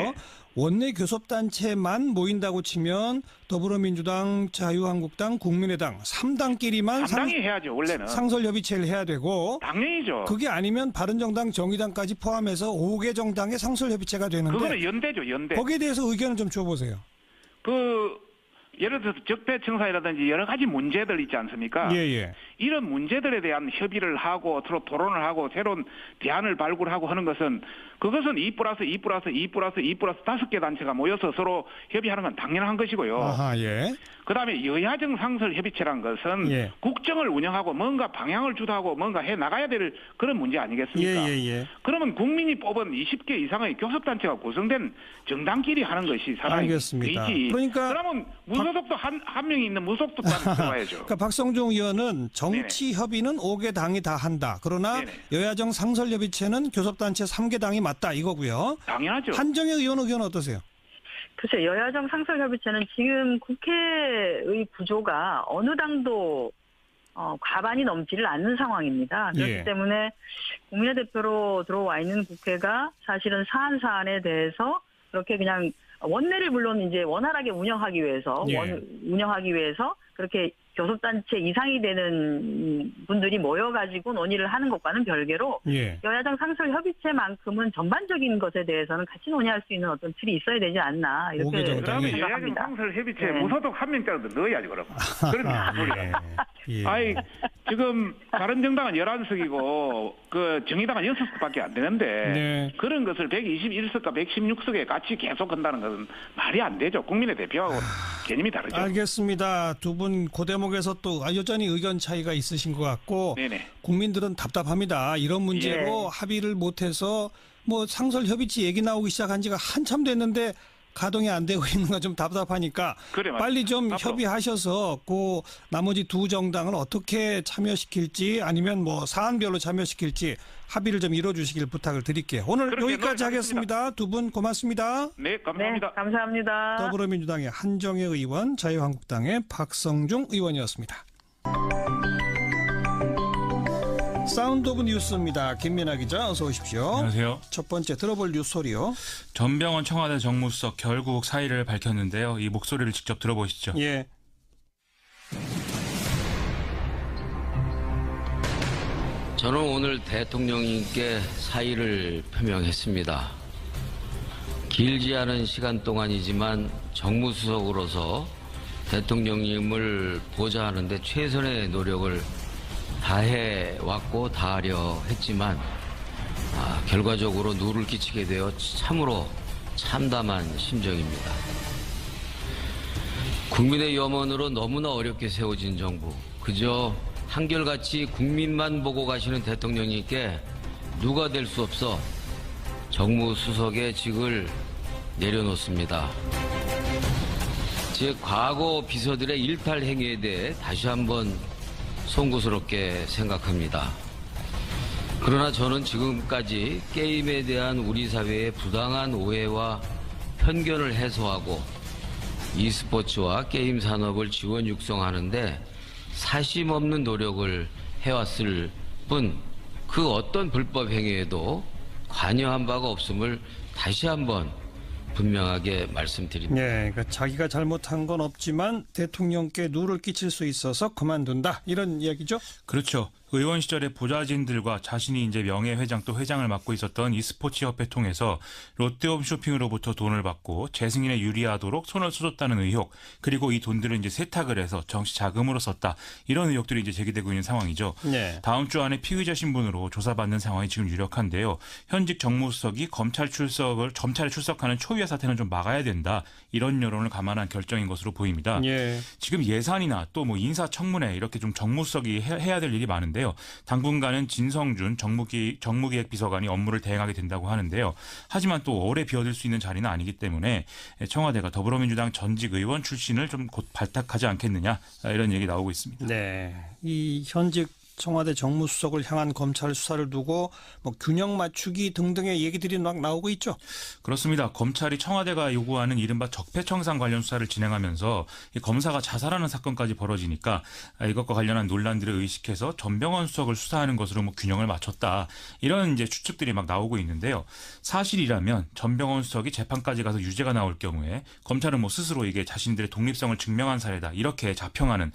원내교섭단체만 모인다고 치면 더불어민주당, 자유한국당, 국민의당 3당끼리만 당이 해야죠. 원래는 상설협의체를 해야 되고 당연히죠. 그게 아니면 바른정당, 정의당까지 포함해서 5개 정당의 상설협의체가 되는데 그거는 연대죠. 연대. 거기에 대해서 의견을 좀 줘보세요. 예를 들어서 적폐청산이라든지 여러 가지 문제들 있지 않습니까? 이런 문제들에 대한 협의를 하고 서로 토론을 하고 새로운 대안을 발굴하고 하는 것은 그것은 2+2+2+2+2 5개 단체가 모여서 서로 협의하는 건 당연한 것이고요. 그다음에 여야정 상설 협의체란 것은 국정을 운영하고 뭔가 방향을 주도하고 뭔가 해 나가야 될 그런 문제 아니겠습니까? 그러면 국민이 뽑은 20개 이상의 교섭단체가 구성된 정당끼리 하는 것이 알겠습니다. 그러니까 그러면 무소속도 한 명이 있는 무소속도 들어와야죠. 그러니까 박성중 의원은 정치 협의는 5개 당이 다 한다. 그러나 여야정 상설 협의체는 교섭단체 3개 당이 맞다 이거고요. 당연하죠. 한정혜 의원 의견은 어떠세요? 글쎄 여야정 상설협의체는 지금 국회의 구조가 어느 당도 과반이 넘지를 않는 상황입니다. 그렇기 때문에 국민의 대표로 들어와 있는 국회가 사실은 사안에 대해서 그렇게 그냥 원내를 물론 이제 원활하게 운영하기 위해서 그렇게 교섭단체 이상이 되는 분들이 모여가지고 논의를 하는 것과는 별개로 여야정 상설 협의체만큼은 전반적인 것에 대해서는 같이 논의할 수 있는 어떤 틀이 있어야 되지 않나 이렇게 생각합니다. 여야정 생각합니다. 상설 협의체 무소속 한 명짜리도 넣어야지 그럼. 아니 지금 바른정당은 11석이고 그 정의당은 6석밖에 안 되는데 그런 것을 121석과 116석에 같이 계속 한다는 것은 말이 안 되죠. 국민의 대표하고 개념이 다르죠. 알겠습니다. 두 분 그 대목에서 또 여전히 의견 차이가 있으신 것 같고 국민들은 답답합니다. 이런 문제로 합의를 못해서 상설 협의체 얘기 나오기 시작한 지가 한참 됐는데 가동이 안 되고 있는 건 좀 답답하니까 그래, 맞습니다. 빨리 좀 앞으로. 협의하셔서 그 나머지 두 정당을 어떻게 참여시킬지 아니면 뭐 사안별로 참여시킬지 합의를 좀 이뤄주시길 부탁을 드릴게요. 오늘 그렇게 여기까지 하겠습니다. 두 분 고맙습니다. 네, 감사합니다. 네, 감사합니다. 더불어민주당의 한정혜 의원, 자유한국당의 박성중 의원이었습니다. 사운드 오브 뉴스입니다. 김민아 기자 어서 오십시오. 안녕하세요. 첫 번째 들어볼 뉴스 소리요. 전병헌 청와대 정무수석 결국 사의를 밝혔는데요. 이 목소리를 직접 들어보시죠. 예. 저는 오늘 대통령님께 사의를 표명했습니다. 길지 않은 시간 동안이지만 정무수석으로서 대통령님을 보좌하는데 최선의 노력을 다해왔고 다하려 했지만 결과적으로 누를 끼치게 되어 참으로 참담한 심정입니다. 국민의 염원으로 너무나 어렵게 세워진 정부, 그저 한결같이 국민만 보고 가시는 대통령님께 누가 될 수 없어 정무수석의 직을 내려놓습니다. 제 과거 비서들의 일탈 행위에 대해 다시 한번 송구스럽게 생각합니다. 그러나 저는 지금까지 게임에 대한 우리 사회의 부당한 오해와 편견을 해소하고 e스포츠와 게임 산업을 지원 육성하는데 사심 없는 노력을 해왔을 뿐 그 어떤 불법 행위에도 관여한 바가 없음을 다시 한번 분명하게 말씀드립니다. 네, 그러니까 자기가 잘못한 건 없지만 대통령께 누를 끼칠 수 있어서 그만둔다. 이런 이야기죠? 그렇죠. 의원 시절에 보좌진들과 자신이 이제 명예회장 또 회장을 맡고 있었던 e스포츠 협회 통해서 롯데홈쇼핑으로부터 돈을 받고 재승인에 유리하도록 손을 써줬다는 의혹, 그리고 이 돈들을 이제 세탁을 해서 정치 자금으로 썼다. 이런 의혹들이 이제 제기되고 있는 상황이죠. 네. 다음 주 안에 피의자 신분으로 조사받는 상황이 지금 유력한데요. 현직 정무수석이 검찰에 출석하는 초유의 사태는 좀 막아야 된다. 이런 여론을 감안한 결정인 것으로 보입니다. 예. 지금 예산이나 또 뭐 인사청문회 이렇게 좀 정무수석이 해야 될 일이 많은데요. 당분간은 진성준 정무기획비서관이 업무를 대행하게 된다고 하는데요. 하지만 또 오래 비워둘 수 있는 자리는 아니기 때문에 청와대가 더불어민주당 전직 의원 출신을 좀 곧 발탁하지 않겠느냐, 이런 얘기 나오고 있습니다. 네. 이 현직 청와대 정무수석을 향한 검찰 수사를 두고 뭐 균형 맞추기 등등의 얘기들이 막 나오고 있죠. 그렇습니다. 검찰이 청와대가 요구하는 이른바 적폐청산 관련 수사를 진행하면서 이 검사가 자살하는 사건까지 벌어지니까 이것과 관련한 논란들을 의식해서 전병헌 수석을 수사하는 것으로 뭐 균형을 맞췄다. 이런 이제 추측들이 막 나오고 있는데요. 사실이라면 전병헌 수석이 재판까지 가서 유죄가 나올 경우에 검찰은 뭐 스스로 이게 자신들의 독립성을 증명한 사례다. 이렇게 자평하는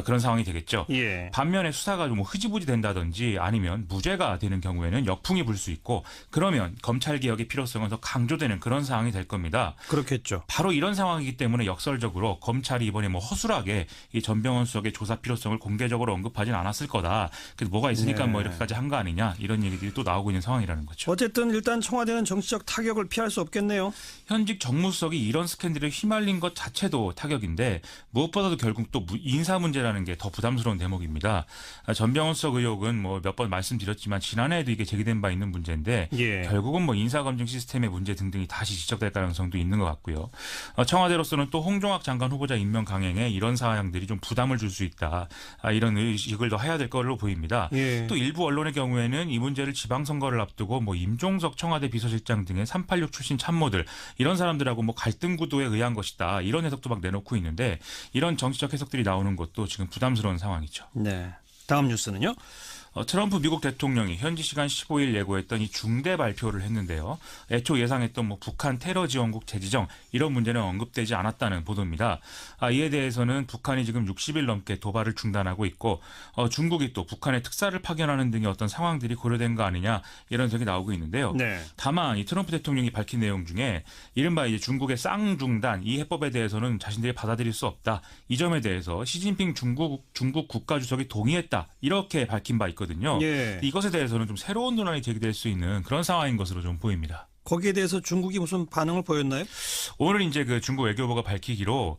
그런 상황이 되겠죠. 예. 반면에 수사가 좀 흐지부지 된다든지 아니면 무죄가 되는 경우에는 역풍이 불 수 있고, 그러면 검찰 개혁의 필요성은 더 강조되는 그런 상황이 될 겁니다. 그렇겠죠. 바로 이런 상황이기 때문에 역설적으로 검찰이 이번에 뭐 허술하게 이 전병헌 수석의 조사 필요성을 공개적으로 언급하진 않았을 거다. 그래서 뭐가 있으니까 네. 뭐 이렇게까지 한 거 아니냐, 이런 얘기들이 또 나오고 있는 상황이라는 거죠. 어쨌든 일단 청와대는 정치적 타격을 피할 수 없겠네요. 현직 정무수석이 이런 스캔들에 휘말린 것 자체도 타격인데 무엇보다도 결국 또 인사 문제라는 게 더 부담스러운 대목입니다. 전병헌 수석 의혹은 뭐 몇 번 말씀드렸지만 지난해에도 이게 제기된 바 있는 문제인데 예. 결국은 뭐 인사검증 시스템의 문제 등등이 다시 지적될 가능성도 있는 것 같고요. 청와대로서는 또 홍종학 장관 후보자 임명 강행에 이런 사항들이 좀 부담을 줄 수 있다. 이런 의식을 더 해야 될 걸로 보입니다. 예. 또 일부 언론의 경우에는 이 문제를 지방선거를 앞두고 뭐 임종석 청와대 비서실장 등의 386 출신 참모들, 이런 사람들하고 뭐 갈등 구도에 의한 것이다. 이런 해석도 막 내놓고 있는데 이런 정치적 해석들이 나오는 것도 지금 부담스러운 상황이죠. 네. 다음 뉴스는요? 트럼프 미국 대통령이 현지 시간 15일 예고했던 이 중대 발표를 했는데요. 애초 예상했던 뭐 북한 테러 지원국 재지정 이런 문제는 언급되지 않았다는 보도입니다. 이에 대해서는 북한이 지금 60일 넘게 도발을 중단하고 있고 중국이 또 북한에 특사를 파견하는 등의 어떤 상황들이 고려된 거 아니냐, 이런 적이 나오고 있는데요. 네. 다만 이 트럼프 대통령이 밝힌 내용 중에 이른바 이제 중국의 쌍중단 이 해법에 대해서는 자신들이 받아들일 수 없다. 이 점에 대해서 시진핑 중국 국가주석이 동의했다. 이렇게 밝힌 바 있거든요. 예. 이것에 대해서는 좀 새로운 논란이 제기될 수 있는 그런 상황인 것으로 좀 보입니다. 거기에 대해서 중국이 무슨 반응을 보였나요? 오늘 이제 그 중국 외교부가 밝히기로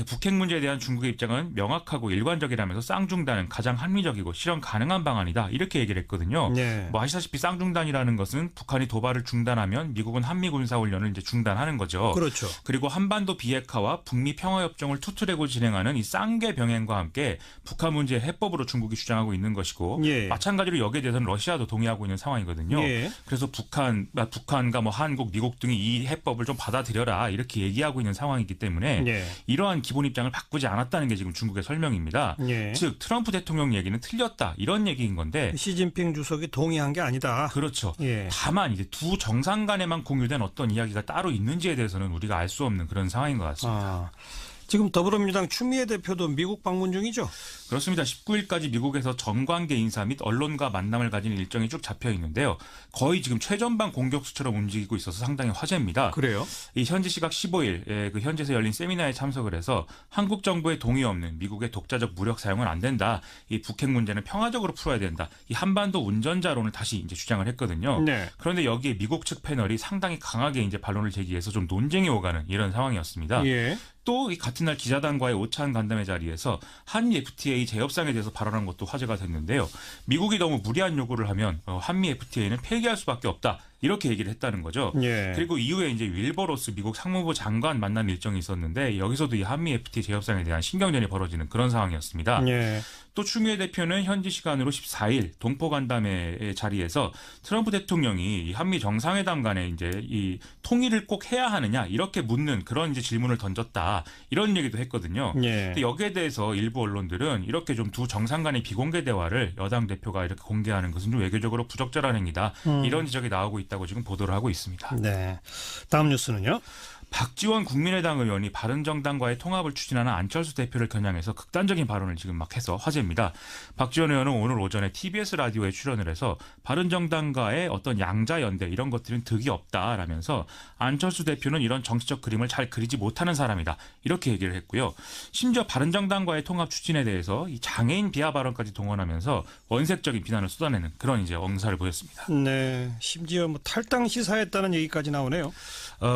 북핵 문제에 대한 중국의 입장은 명확하고 일관적이라면서 쌍중단은 가장 합리적이고 실현 가능한 방안이다 이렇게 얘기를 했거든요. 네. 뭐 아시다시피 쌍중단이라는 것은 북한이 도발을 중단하면 미국은 한미 군사 훈련을 이제 중단하는 거죠. 그렇죠. 그리고 한반도 비핵화와 북미 평화협정을 투트랙으로 진행하는 이 쌍계 병행과 함께 북한 문제 해법으로 중국이 주장하고 있는 것이고 예. 마찬가지로 여기에 대해서는 러시아도 동의하고 있는 상황이거든요. 예. 그래서 북한과 뭐 한국, 미국 등이 이 해법을 좀 받아들여라 이렇게 얘기하고 있는 상황이기 때문에 예. 이러한 기본 입장을 바꾸지 않았다는 게 지금 중국의 설명입니다. 예. 즉 트럼프 대통령 얘기는 틀렸다 이런 얘기인 건데 시진핑 주석이 동의한 게 아니다. 그렇죠. 예. 다만 이제 두 정상 간에만 공유된 어떤 이야기가 따로 있는지에 대해서는 우리가 알 수 없는 그런 상황인 것 같습니다. 지금 더불어민주당 추미애 대표도 미국 방문 중이죠? 그렇습니다. 19일까지 미국에서 정관계 인사 및 언론과 만남을 가지는 일정이 쭉 잡혀 있는데요. 거의 지금 최전방 공격수처럼 움직이고 있어서 상당히 화제입니다. 그래요? 이 현지 시각 15일 그 현지에서 열린 세미나에 참석을 해서 한국 정부의 동의 없는 미국의 독자적 무력 사용은 안 된다. 이 북핵 문제는 평화적으로 풀어야 된다. 이 한반도 운전자론을 다시 이제 주장을 했거든요. 네. 그런데 여기에 미국 측 패널이 상당히 강하게 이제 반론을 제기해서 좀 논쟁이 오가는 이런 상황이었습니다. 예. 또 이 같은 날 기자단과의 오찬 간담회 자리에서 한미 FTA 재협상에 대해서 발언한 것도 화제가 됐는데요. 미국이 너무 무리한 요구를 하면 한미 FTA는 폐기할 수밖에 없다. 이렇게 얘기를 했다는 거죠. 예. 그리고 이후에 이제 윌버 로스 미국 상무부 장관 만난 일정이 있었는데 여기서도 이 한미 FTA 재협상에 대한 신경전이 벌어지는 그런 상황이었습니다. 예. 또 추미애 대표는 현지 시간으로 14일 동포 간담회 자리에서 트럼프 대통령이 이 한미 정상회담 간에 이제 이 통일을 꼭 해야 하느냐 이렇게 묻는 그런 이제 질문을 던졌다 이런 얘기도 했거든요. 예. 근데 여기에 대해서 일부 언론들은 이렇게 좀 두 정상 간의 비공개 대화를 여당 대표가 이렇게 공개하는 것은 좀 외교적으로 부적절한 행위다 이런 지적이 나오고 있다고 지금 보도를 하고 있습니다. 네. 다음 뉴스는요? 박지원 국민의당 의원이 바른정당과의 통합을 추진하는 안철수 대표를 겨냥해서 극단적인 발언을 지금 막 해서 화제입니다. 박지원 의원은 오늘 오전에 TBS 라디오에 출연을 해서 바른정당과의 어떤 양자연대 이런 것들은 득이 없다라면서 안철수 대표는 이런 정치적 그림을 잘 그리지 못하는 사람이다. 이렇게 얘기를 했고요. 심지어 바른정당과의 통합 추진에 대해서 이 장애인 비하 발언까지 동원하면서 원색적인 비난을 쏟아내는 그런 이제 언사를 보였습니다. 네. 심지어 뭐 탈당 시사했다는 얘기까지 나오네요.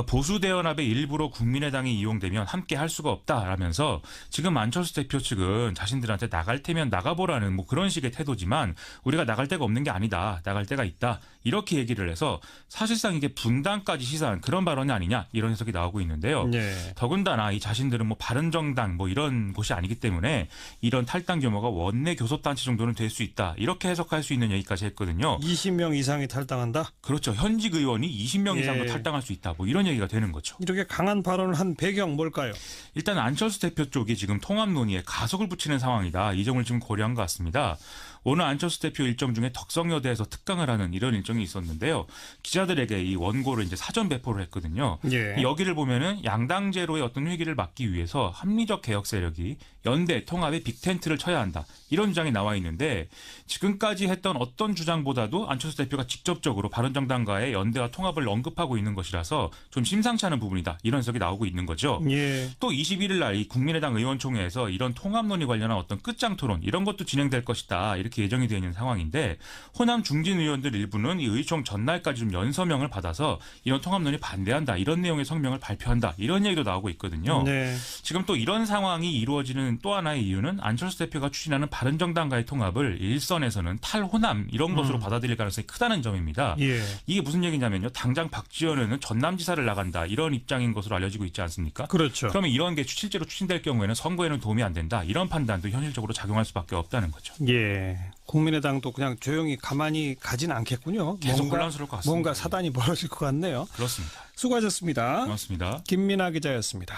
보수 대연합의 일부로 국민의당이 이용되면 함께 할 수가 없다라면서 지금 안철수 대표 측은 자신들한테 나갈 테면 나가보라는 뭐 그런 식의 태도지만 우리가 나갈 데가 없는 게 아니다. 나갈 데가 있다. 이렇게 얘기를 해서 사실상 이게 분단까지 시사한 그런 발언이 아니냐 이런 해석이 나오고 있는데요. 네. 더군다나 이 자신들은 뭐 바른정당 뭐 이런 곳이 아니기 때문에 이런 탈당 규모가 원내 교섭단체 정도는 될 수 있다. 이렇게 해석할 수 있는 얘기까지 했거든요. 20명 이상이 탈당한다? 그렇죠. 현직 의원이 20명 예. 이상도 탈당할 수 있다. 뭐 이런 얘기가 되는 거죠. 이렇게 강한 발언을 한 배경 뭘까요? 일단 안철수 대표 쪽이 지금 통합 논의에 가속을 붙이는 상황이다. 이 점을 지금 고려한 것 같습니다. 오늘 안철수 대표 일정 중에 덕성여대에서 특강을 하는 이런 일정이 있었는데요. 기자들에게 이 원고를 이제 사전 배포를 했거든요. 예. 여기를 보면은 양당제로의 어떤 회기를 막기 위해서 합리적 개혁 세력이 연대 통합의 빅텐트를 쳐야 한다. 이런 주장이 나와 있는데 지금까지 했던 어떤 주장보다도 안철수 대표가 직접적으로 바른정당과의 연대와 통합을 언급하고 있는 것이라서 좀 심상치 않은 부분이다. 이런 해석이 나오고 있는 거죠. 예. 또 21일 날 이 국민의당 의원총회에서 이런 통합 논의 관련한 어떤 끝장 토론 이런 것도 진행될 것이다. 이렇게 예정이 되어 있는 상황인데 호남 중진 의원들 일부는 이 의총 전날까지 좀 연서명을 받아서 이런 통합 논의 반대한다. 이런 내용의 성명을 발표한다. 이런 얘기도 나오고 있거든요. 네. 지금 또 이런 상황이 이루어지는 또 하나의 이유는 안철수 대표가 추진하는 바른정당과의 통합을 일선에서는 탈호남 이런 것으로 받아들일 가능성이 크다는 점입니다. 예. 이게 무슨 얘기냐면요. 당장 박지원 의원은 전남지사를 나간다. 이런 입장인 것으로 알려지고 있지 않습니까? 그렇죠. 그러면 이런 게 실제로 추진될 경우에는 선거에는 도움이 안 된다. 이런 판단도 현실적으로 작용할 수밖에 없다는 거죠. 예. 국민의당도 그냥 조용히 가만히 가진 않겠군요. 계속 혼란스러울 것 같습니다. 뭔가 사단이 벌어질 것 같네요. 그렇습니다. 수고하셨습니다. 고맙습니다. 김민아 기자였습니다.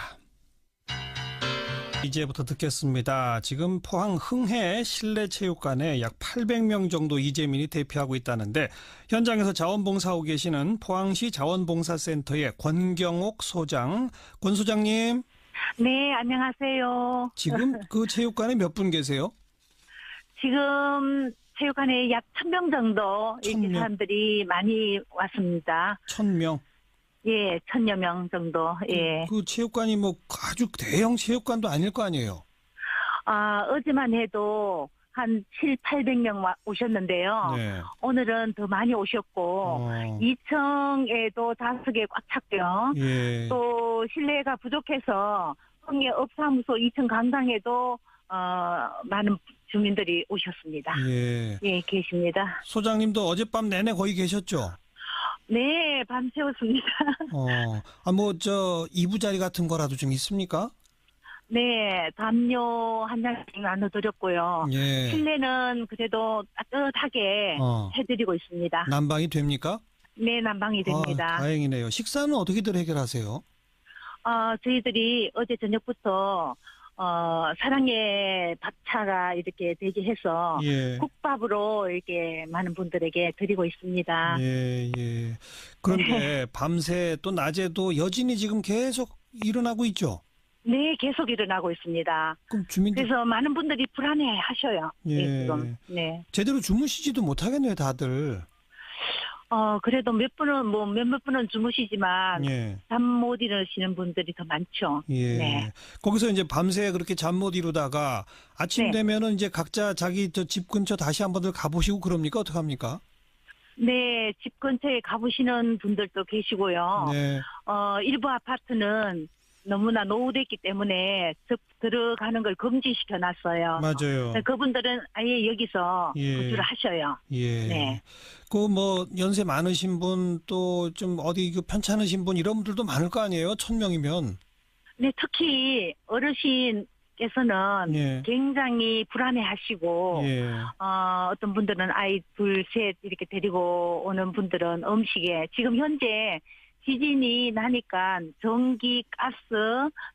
이제부터 듣겠습니다. 지금 포항 흥해 실내체육관에 약 800명 정도 이재민이 대피하고 있다는데 현장에서 자원봉사하고 계시는 포항시 자원봉사센터의 권경옥 소장. 권 소장님. 네, 안녕하세요. 지금 그 체육관에 몇 분 계세요? 지금 체육관에 약 1,000명 정도 이 1,000명? 사람들이 많이 왔습니다. 1,000명. 예, 1,000여 명 정도. 예. 그 체육관이 뭐 아주 대형 체육관도 아닐 거 아니에요? 어제만 해도 한 700-800명 오셨는데요. 네. 오늘은 더 많이 오셨고 2층에도 좌석에 꽉 찼고요. 예. 또 실내가 부족해서 흥해 업사무소 2층 강당에도 많은 주민들이 오셨습니다. 예. 예, 계십니다. 소장님도 어젯밤 내내 거기 계셨죠? 네, 밤새웠습니다. 뭐, 2부 자리 같은 거라도 좀 있습니까? 네, 담요 한 장씩 나눠드렸고요. 예. 실내는 그래도 따뜻하게 해드리고 있습니다. 난방이 됩니까? 네, 난방이 됩니다. 다행이네요. 식사는 어떻게들 해결하세요? 저희들이 어제 저녁부터 사랑의 밥차가 이렇게 대기해서 예. 국밥으로 이렇게 많은 분들에게 드리고 있습니다. 예. 그런데 밤새 또 낮에도 여진이 지금 계속 일어나고 있죠? 네, 계속 일어나고 있습니다. 그럼 주민들 그래서 많은 분들이 불안해 하셔요. 예. 네, 지금. 네. 제대로 주무시지도 못하겠네요, 다들. 그래도 몇몇 분은 주무시지만 예. 잠 못 이루시는 분들이 더 많죠. 예. 네. 거기서 이제 밤새 그렇게 잠 못 이루다가 아침 네. 되면은 이제 각자 자기 집 근처 다시 한번들 가보시고 그럽니까? 어떡합니까? 네, 집 근처에 가보시는 분들도 계시고요. 네. 일부 아파트는 너무나 노후됐기 때문에 들어가는 걸 금지시켜 놨어요. 맞아요. 그분들은 아예 여기서 예. 거주를 하셔요. 예. 네. 연세 많으신 분 또 좀 어디 편찮으신 분 이런 분들도 많을 거 아니에요? 1000명이면. 네, 특히 어르신께서는 예. 굉장히 불안해하시고 예. 어떤 분들은 아이 둘, 셋 이렇게 데리고 오는 분들은 음식에 지금 현재 지진이 나니까 전기, 가스,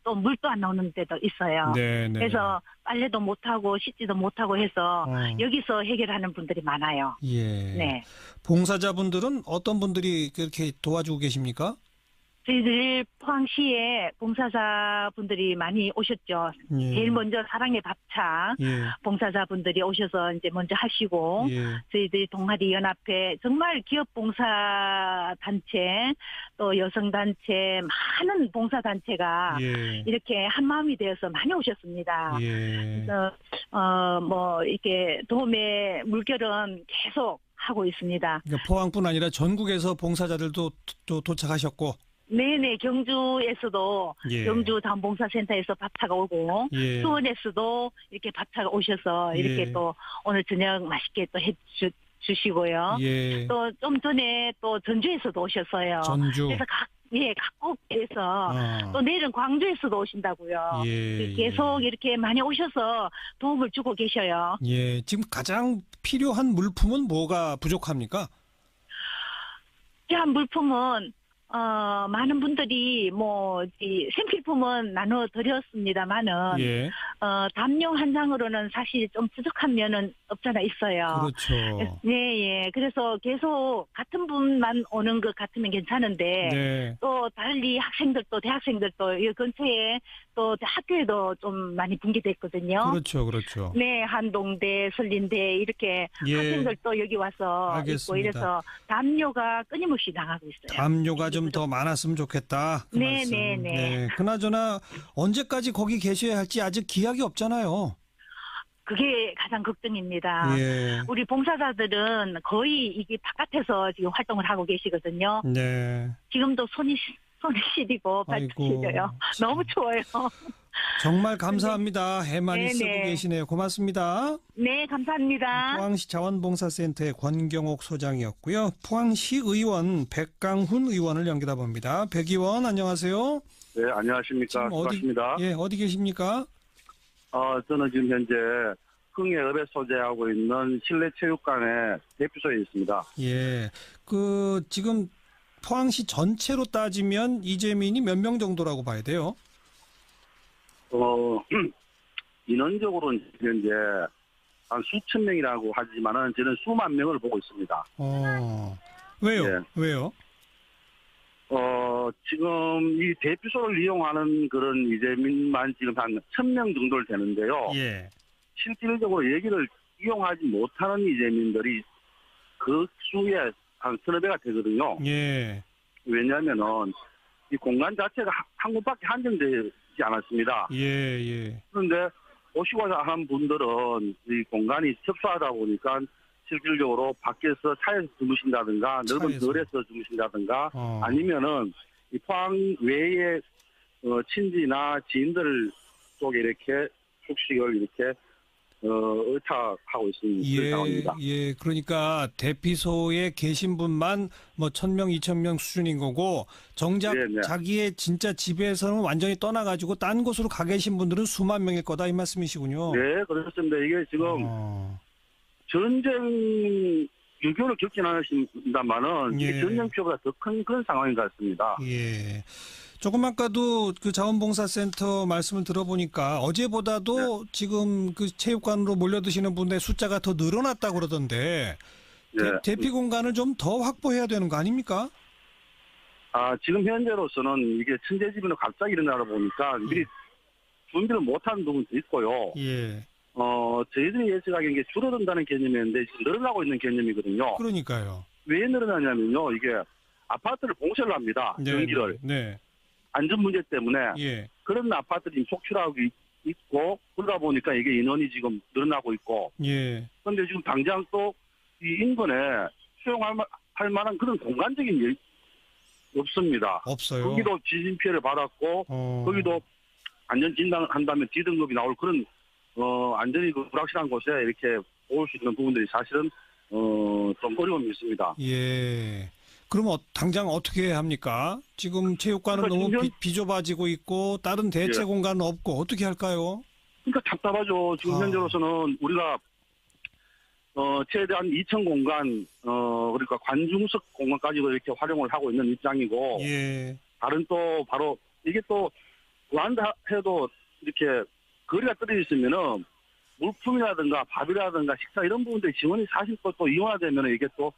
또 물도 안 나오는 데도 있어요. 네. 그래서 빨래도 못하고 씻지도 못하고 해서 여기서 해결하는 분들이 많아요. 예. 네. 봉사자분들은 어떤 분들이 그렇게 도와주고 계십니까? 저희들 포항시에 봉사자분들이 많이 오셨죠. 예. 제일 먼저 사랑의 밥차 예. 봉사자분들이 오셔서 이제 먼저 하시고 예. 저희들이 동아리 연합회 정말 기업 봉사단체 또 여성단체 많은 봉사단체가 예. 이렇게 한 마음이 되어서 많이 오셨습니다. 예. 그래서 이렇게 도움의 물결은 계속 하고 있습니다. 그러니까 포항뿐 아니라 전국에서 봉사자들도 또 도착하셨고. 네네, 경주에서도 예. 경주 자원봉사센터에서 밥차가 오고 예. 수원에서도 이렇게 밥차가 오셔서 이렇게 예. 또 오늘 저녁 맛있게 또 해주시고요. 예. 또 좀 전에 또 전주에서도 오셨어요. 전주. 그래서 각국에서 또 내일은 광주에서도 오신다고요. 예. 계속 이렇게 많이 오셔서 도움을 주고 계셔요. 예. 지금 가장 필요한 물품은 뭐가 부족합니까? 필요한 물품은 많은 분들이 이 생필품은 나눠드렸습니다만은 예. 담요 한 장으로는 사실 좀 부족한 면은 없잖아 있어요. 그렇죠. 네, 예. 그래서 계속 같은 분만 오는 것 같으면 괜찮은데 네. 또 달리 학생들도 대학생들도 이 근처에 또 학교에도 좀 많이 붕괴됐거든요. 그렇죠. 네, 한동대, 설린대 이렇게 예. 학생들도 여기 와서 알겠습니다. 있고 이래서 담요가 끊임없이 나가고 있어요. 담요가 좀 더 많았으면 좋겠다. 그 말씀. 네. 그나저나 언제까지 거기 계셔야 할지 아직 기약이 없잖아요. 그게 가장 걱정입니다. 예. 우리 봉사자들은 거의 이게 바깥에서 지금 활동을 하고 계시거든요. 네. 지금도 손이 시리고 발도 아이고, 시려요. 너무 추워요. 정말 감사합니다. 해 많이 네네. 쓰고 계시네요. 고맙습니다. 네, 감사합니다. 포항시 자원봉사센터의 권경옥 소장이었고요. 포항시 의원 백강훈 의원을 연결해 봅니다. 백 의원 안녕하세요. 네, 안녕하십니까. 반갑습니다. 어디 계십니까? 저는 지금 현재 흥해읍에 소재하고 있는 실내체육관의 대피소에 있습니다. 예. 지금 포항시 전체로 따지면 이재민이 몇 명 정도라고 봐야 돼요? 인원적으로는 현재 한 수천 명이라고 하지만은 저는 수만 명을 보고 있습니다. 왜요? 예. 왜요? 지금 이 대피소를 이용하는 그런 이재민만 지금 한 1000명 정도 되는데요. 예. 실질적으로 여기를 이용하지 못하는 이재민들이 그 수에 한 서너 배가 되거든요. 예. 왜냐하면은 이 공간 자체가 한 곳밖에 한정되지 않았습니다. 예. 그런데 오시고 하는 분들은 이 공간이 협소하다 보니까 실질적으로 밖에서 차에서 주무신다든가 넓은 차에서. 덜에서 주무신다든가 아니면은 이 포항 외에 친지나 지인들 쪽에 이렇게 숙식을 이렇게 의탁하고 있는 그런 상황입니다. 예, 그러니까 대피소에 계신 분만 뭐 1,000명, 2,000명 수준인 거고 정작 네. 자기의 진짜 집에서는 완전히 떠나가지고 딴 곳으로 가 계신 분들은 수만 명일 거다 이 말씀이시군요. 네, 그렇습니다. 이게 지금 전쟁 유교를 겪진 않으신다마는 예. 이게 전쟁 피해보다 더 큰 그런 상황인 것 같습니다. 예. 조금 아까도 그 자원봉사센터 말씀을 들어보니까 어제보다도 지금 그 체육관으로 몰려드시는 분들의 숫자가 더 늘어났다고 그러던데 네. 대피 공간을 좀 더 확보해야 되는 거 아닙니까? 지금 현재로서는 이게 천재지변이 갑자기 일어나다 보니까 미리 준비를 못한 부분도 있고요. 예. 저희들이 예측하기엔 이게 줄어든다는 개념이었는데 지금 늘어나고 있는 개념이거든요. 그러니까요. 왜 늘어나냐면요. 이게 아파트를 봉쇄를 합니다. 전기를. 네. 안전 문제 때문에 예. 그런 아파트들이 속출하고 있고 그러다 보니까 이게 인원이 지금 늘어나고 있고 예. 그런데 지금 당장 또 이 인근에 수용할 만한 그런 공간적인 일 없습니다. 없어요. 거기도 지진 피해를 받았고 거기도 안전 진단한다면 D등급이 나올 그런 안전이 불확실한 곳에 이렇게 올 수 있는 부분들이 사실은 좀 어려움이 있습니다. 예. 그럼 당장 어떻게 합니까? 지금 체육관은 그러니까 너무 지금 비좁아지고 있고 다른 대체 예. 공간은 없고 어떻게 할까요? 그러니까 답답하죠. 지금 현재로서는 우리가 최대한 2층 공간 그러니까 관중석 공간까지도 이렇게 활용을 하고 있는 입장이고 예. 다른 또 바로 이게 또 구한다 해도 이렇게 거리가 떨어져 있으면은 물품이라든가 밥이라든가 식사 이런 부분들이 지원이 사실 또 이용화되면 이게 또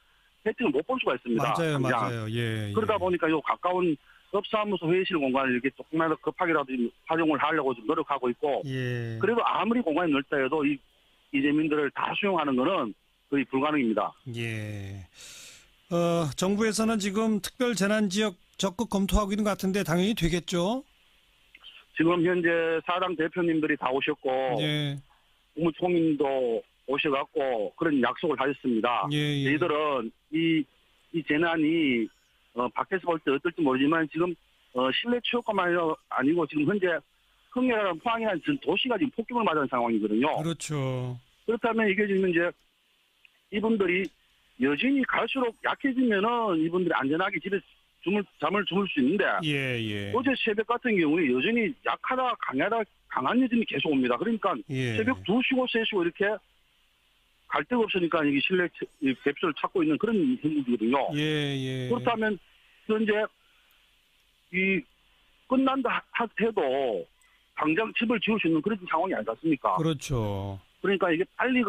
혜택을 못 볼 수가 있습니다. 맞아요, 당장. 맞아요. 예. 그러다 보니까 요 가까운 업사무소 회의실 공간을 이렇게 조금이라도 급하게라도 활용을 하려고 좀 노력하고 있고 예. 그래도 아무리 공간이 넓다 해도 이재민들을 다 수용하는 거는 거의 불가능입니다. 예. 정부에서는 지금 특별 재난 지역 적극 검토하고 있는 것 같은데 당연히 되겠죠? 지금 현재 사당 대표님들이 다 오셨고 예. 국무총리도 오셔갖고 그런 약속을 하셨습니다. 예. 저희들은 이 재난이 밖에서 볼 때 어떨지 모르지만 지금 실내 체육관만 아니고 지금 현재 흥해라는 포항이라는 전 도시가 지금 폭격을 맞은 상황이거든요. 그렇죠. 그렇다면 이게 지금 이제 이분들이 여전히 갈수록 약해지면은 이분들이 안전하게 집에 잠을 주물 수 있는데 예. 어제 새벽 같은 경우에 여전히 약하다 강한 여전히 계속 옵니다. 그러니까 예. 새벽 2시고 3시고 이렇게 갈 데가 없으니까 이게 실내 객실을 찾고 있는 그런 현상이거든요. 예. 그렇다면 현재 이 끝난다 해도 당장 집을 지을 수 있는 그런 상황이 아니겠습니까? 그렇죠. 그러니까 이게 빨리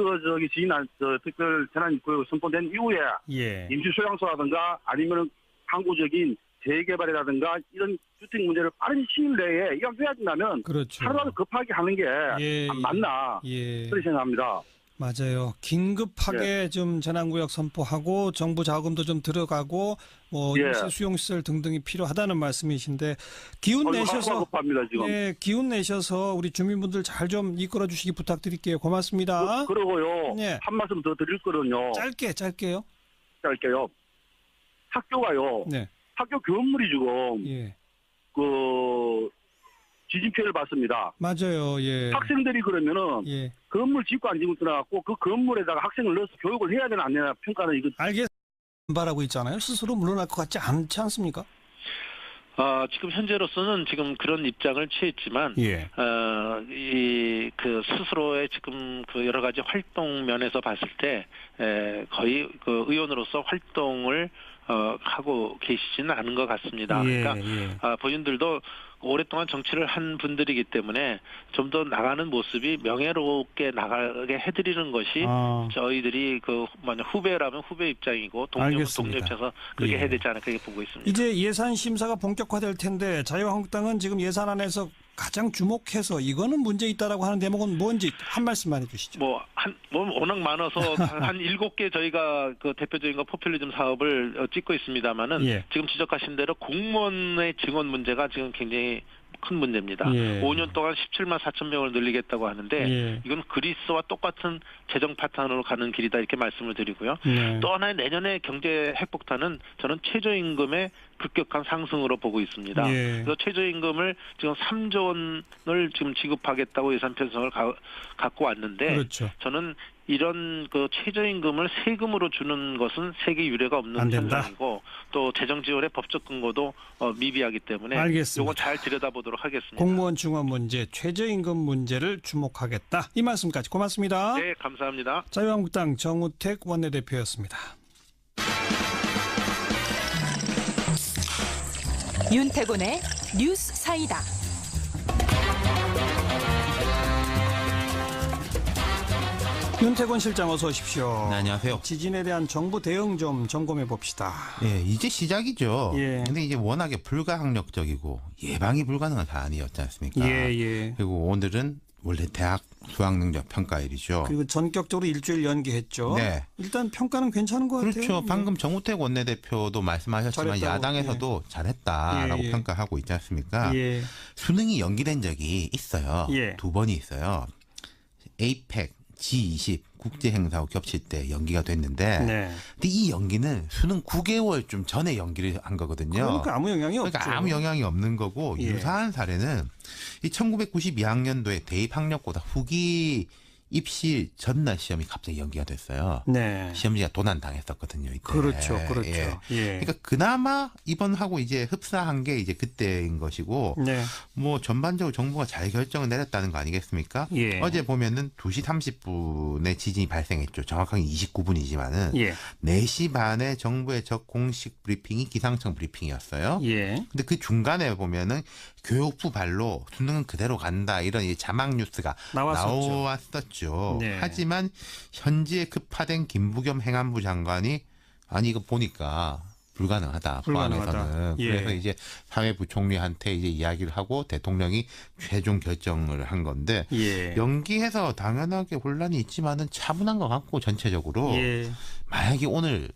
특별 재난구역 선포된 이후에 예. 임시 소양소라든가 아니면 항구적인 재개발이라든가 이런 주택 문제를 빠른 시일 내에 해야 된다면 그렇죠. 하루라도 급하게 하는 게 안 맞나 그렇게 생각합니다. 맞아요. 긴급하게 좀 재난구역 선포하고 정부 자금도 좀 들어가고 뭐 임시 수용시설 등등이 필요하다는 말씀이신데 기운 내셔서 급합니다, 지금. 네, 기운 내셔서 우리 주민분들 잘 좀 이끌어 주시기 부탁드릴게요. 고맙습니다. 그러고요. 네. 한 말씀 더 드릴 거는요. 짧게요. 학교가요. 네. 학교 건물이 지금 지진 피해를 받습니다. 맞아요. 예. 학생들이 그러면은 건물 짓고 안 짓고 들어갔고 그 건물에다가 학생을 넣어서 교육을 해야 되나 안 되나 평가는 이거 바라고 있잖아요. 스스로 물러날 것 같지 않지 않습니까? 지금 현재로서는 지금 그런 입장을 취했지만, 그 스스로의 지금 그 여러 가지 활동 면에서 봤을 때, 거의 그 의원으로서 활동을 하고 계시지는 않은 것 같습니다. 그러니까 본인들도 오랫동안 정치를 한 분들이기 때문에 좀 더 나가는 모습이 명예롭게 나가게 해드리는 것이 저희들이 그 후배라면 후배 입장이고 동료는 동료 입장에서 그렇게 해야 되지 않을까 보고 있습니다. 이제 예산 심사가 본격화될 텐데 자유한국당은 지금 예산안에서 가장 주목해서 이거는 문제 있다라고 하는 대목은 뭔지 한 말씀만 해주시죠. 워낙 많아서 한 7개 저희가 그 대표적인 거 포퓰리즘 사업을 찍고 있습니다만은 지금 지적하신 대로 공무원의 증언 문제가 지금 굉장히 큰 문제입니다. 예. 5년 동안 17만 4천 명을 늘리겠다고 하는데 예. 이건 그리스와 똑같은 재정 파탄으로 가는 길이다 이렇게 말씀을 드리고요. 네. 또 하나의 내년의 경제 핵폭탄은 저는 최저임금의 급격한 상승으로 보고 있습니다. 예. 그래서 최저임금을 지금 3조 원을 지금 지급하겠다고 예산 편성을 갖고 왔는데 그렇죠. 저는 이런 그 최저임금을 세금으로 주는 것은 세계 유례가 안 없는 된다. 현상이고 또 재정 지원의 법적 근거도 미비하기 때문에 알겠습니다. 이거 잘 들여다보도록 하겠습니다. 공무원 중원 문제, 최저임금 문제를 주목하겠다. 이 말씀까지 고맙습니다. 네, 감사합니다. 자유한국당 정우택 원내대표였습니다. 윤태곤의 뉴스 사이다. 윤태곤 실장 어서 오십시오. 네, 안녕하세요. 지진에 대한 정부 대응 좀 점검해 봅시다. 예, 이제 시작이죠. 예. 근데 이제 워낙에 불가항력적이고 예방이 불가능한 사안이었지 않습니까? 예. 그리고 오늘은 원래 대학 수학능력 평가일이죠. 그리고 전격적으로 일주일 연기했죠. 네. 일단 평가는 괜찮은 것 같아요. 그렇죠. 방금 정우택 원내대표도 말씀하셨지만 잘했다고, 야당에서도 잘했다라고 예. 평가하고 있지 않습니까? 예. 수능이 연기된 적이 있어요. 예. 2번이 있어요. 에이펙, G20 국제 행사하고 겹칠 때 연기가 됐는데 네. 근데 이 연기는 수능 9개월쯤 전에 연기를 한 거거든요. 그러니까 아무 영향이 그러니까 없죠. 아무 영향이 없는 거고 예. 유사한 사례는 이 1992학년도에 대입 학력고사 후기 입시 전날 시험이 갑자기 연기가 됐어요. 네. 시험지가 도난당했었거든요. 이때. 그렇죠. 예. 예. 그러니까 그나마 이번하고 이제 흡사한 게 이제 그때인 것이고 네. 뭐 전반적으로 정부가 잘 결정을 내렸다는 거 아니겠습니까? 예. 어제 보면은 2시 30분에 지진이 발생했죠. 정확하게 29분이지만은 예. 4시 반에 정부의 적 공식 브리핑이 기상청 브리핑이었어요. 예. 근데 그 중간에 보면은 교육부 발로 수능은 그대로 간다 이런 이 자막 뉴스가 나왔었죠. 네. 하지만 현지에 급파된 김부겸 행안부 장관이 아니 이거 보니까 불가능하다. 포항에서는. 예. 그래서 이제 사회부총리한테 이제 이야기를 하고 대통령이 최종 결정을 한 건데 예. 연기해서 당연하게 혼란이 있지만은 차분한 것 같고 전체적으로 예. 만약에 오늘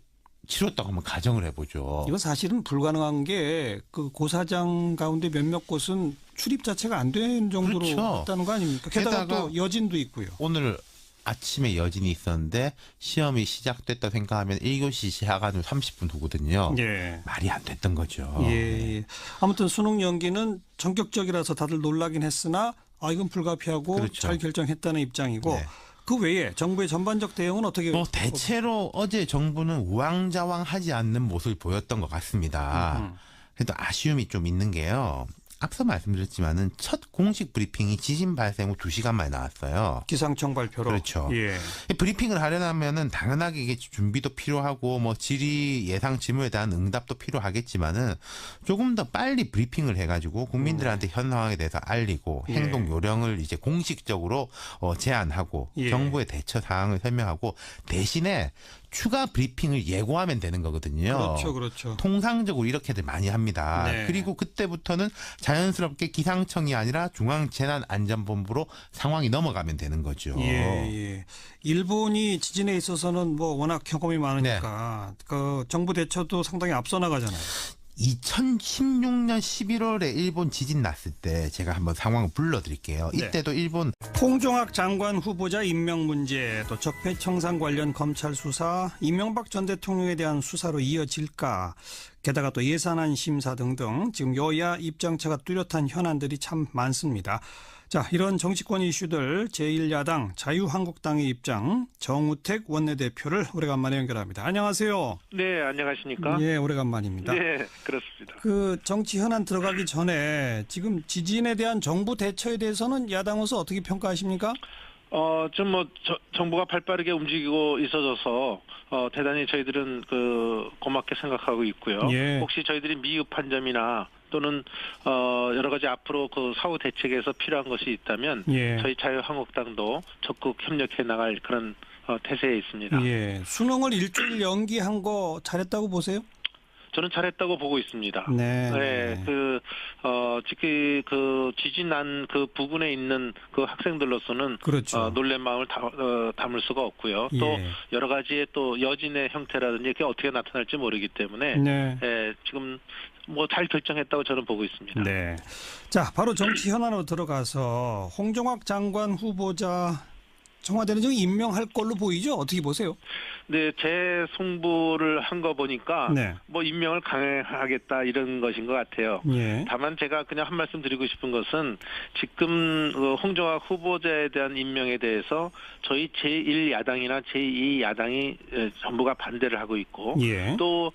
치렀다고 한번 가정을 해보죠. 이건 사실은 불가능한 게 그 고사장 가운데 몇몇 곳은 출입 자체가 안 되는 정도로 그렇죠. 했다는 거 아닙니까? 게다가 또 여진도 있고요. 오늘 아침에 여진이 있었는데 시험이 시작됐다 생각하면 1교시 시작하는 30분 후거든요. 예. 말이 안 됐던 거죠. 예. 아무튼 수능 연기는 전격적이라서 다들 놀라긴 했으나 이건 불가피하고 그렇죠. 잘 결정했다는 입장이고 네. 그 외에 정부의 전반적 대응은 어떻게? 뭐 대체로 어제 정부는 우왕좌왕하지 않는 모습을 보였던 것 같습니다. 그래도 아쉬움이 좀 있는 게요. 앞서 말씀드렸지만은 첫 공식 브리핑이 지진 발생 후 2시간 만에 나왔어요. 기상청 발표로. 그렇죠. 예. 브리핑을 하려면은 당연하게 이게 준비도 필요하고 뭐 질의 예상 질문에 대한 응답도 필요하겠지만은 조금 더 빨리 브리핑을 해가지고 국민들한테 현 상황에 대해서 알리고 예. 행동 요령을 이제 공식적으로 제안하고 예. 정부의 대처 사항을 설명하고 대신에 추가 브리핑을 예고하면 되는 거거든요. 그렇죠. 통상적으로 이렇게들 많이 합니다. 네. 그리고 그때부터는 자연스럽게 기상청이 아니라 중앙재난안전본부로 상황이 넘어가면 되는 거죠. 예. 일본이 지진에 있어서는 뭐 워낙 경험이 많으니까 그 정부 대처도 상당히 앞서 나가잖아요. 2016년 11월에 일본 지진 났을 때 제가 한번 상황을 불러드릴게요. 이때도 일본 홍종학 장관 후보자 임명 문제, 또 적폐청산 관련 검찰 수사, 이명박 전 대통령에 대한 수사로 이어질까? 게다가 또 예산안 심사 등등 지금 여야 입장차가 뚜렷한 현안들이 참 많습니다. 자, 이런 정치권 이슈들 제1야당 자유한국당의 입장 정우택 원내대표를 오래간만에 연결합니다. 안녕하세요. 네, 안녕하십니까? 예, 오래간만입니다. 네, 그렇습니다. 그 정치 현안 들어가기 전에 지금 지진에 대한 정부 대처에 대해서는 야당으로서 어떻게 평가하십니까? 좀 정부가 발빠르게 움직이고 있어져서 대단히 저희들은 고맙게 생각하고 있고요. 예. 혹시 저희들이 미흡한 점이나 또는 여러 가지 앞으로 사후 대책에서 필요한 것이 있다면 예. 저희 자유한국당도 적극 협력해 나갈 그런 태세에 있습니다. 예. 수능을 일주일 연기한 거 잘했다고 보세요? 저는 잘했다고 보고 있습니다. 네. 특히 지진 난 그 부근에 있는 그 학생들로서는 그렇죠. 놀란 마음을 담을 수가 없고요. 또 예. 여러 가지의 또 여진의 형태라든지 그게 어떻게 나타날지 모르기 때문에 네. 지금 뭐 잘 결정했다고 저는 보고 있습니다. 네. 자, 바로 정치 현안으로 들어가서 홍정학 장관 후보자 청와대는 지금 임명할 걸로 보이죠? 어떻게 보세요? 네, 재송부를 한 거 보니까 네. 뭐 임명을 강행하겠다 이런 것인 것 같아요. 예. 다만 제가 그냥 한 말씀 드리고 싶은 것은 지금 홍정학 후보자에 대한 임명에 대해서 저희 제1야당이나 제2야당이 전부가 반대를 하고 있고 예. 또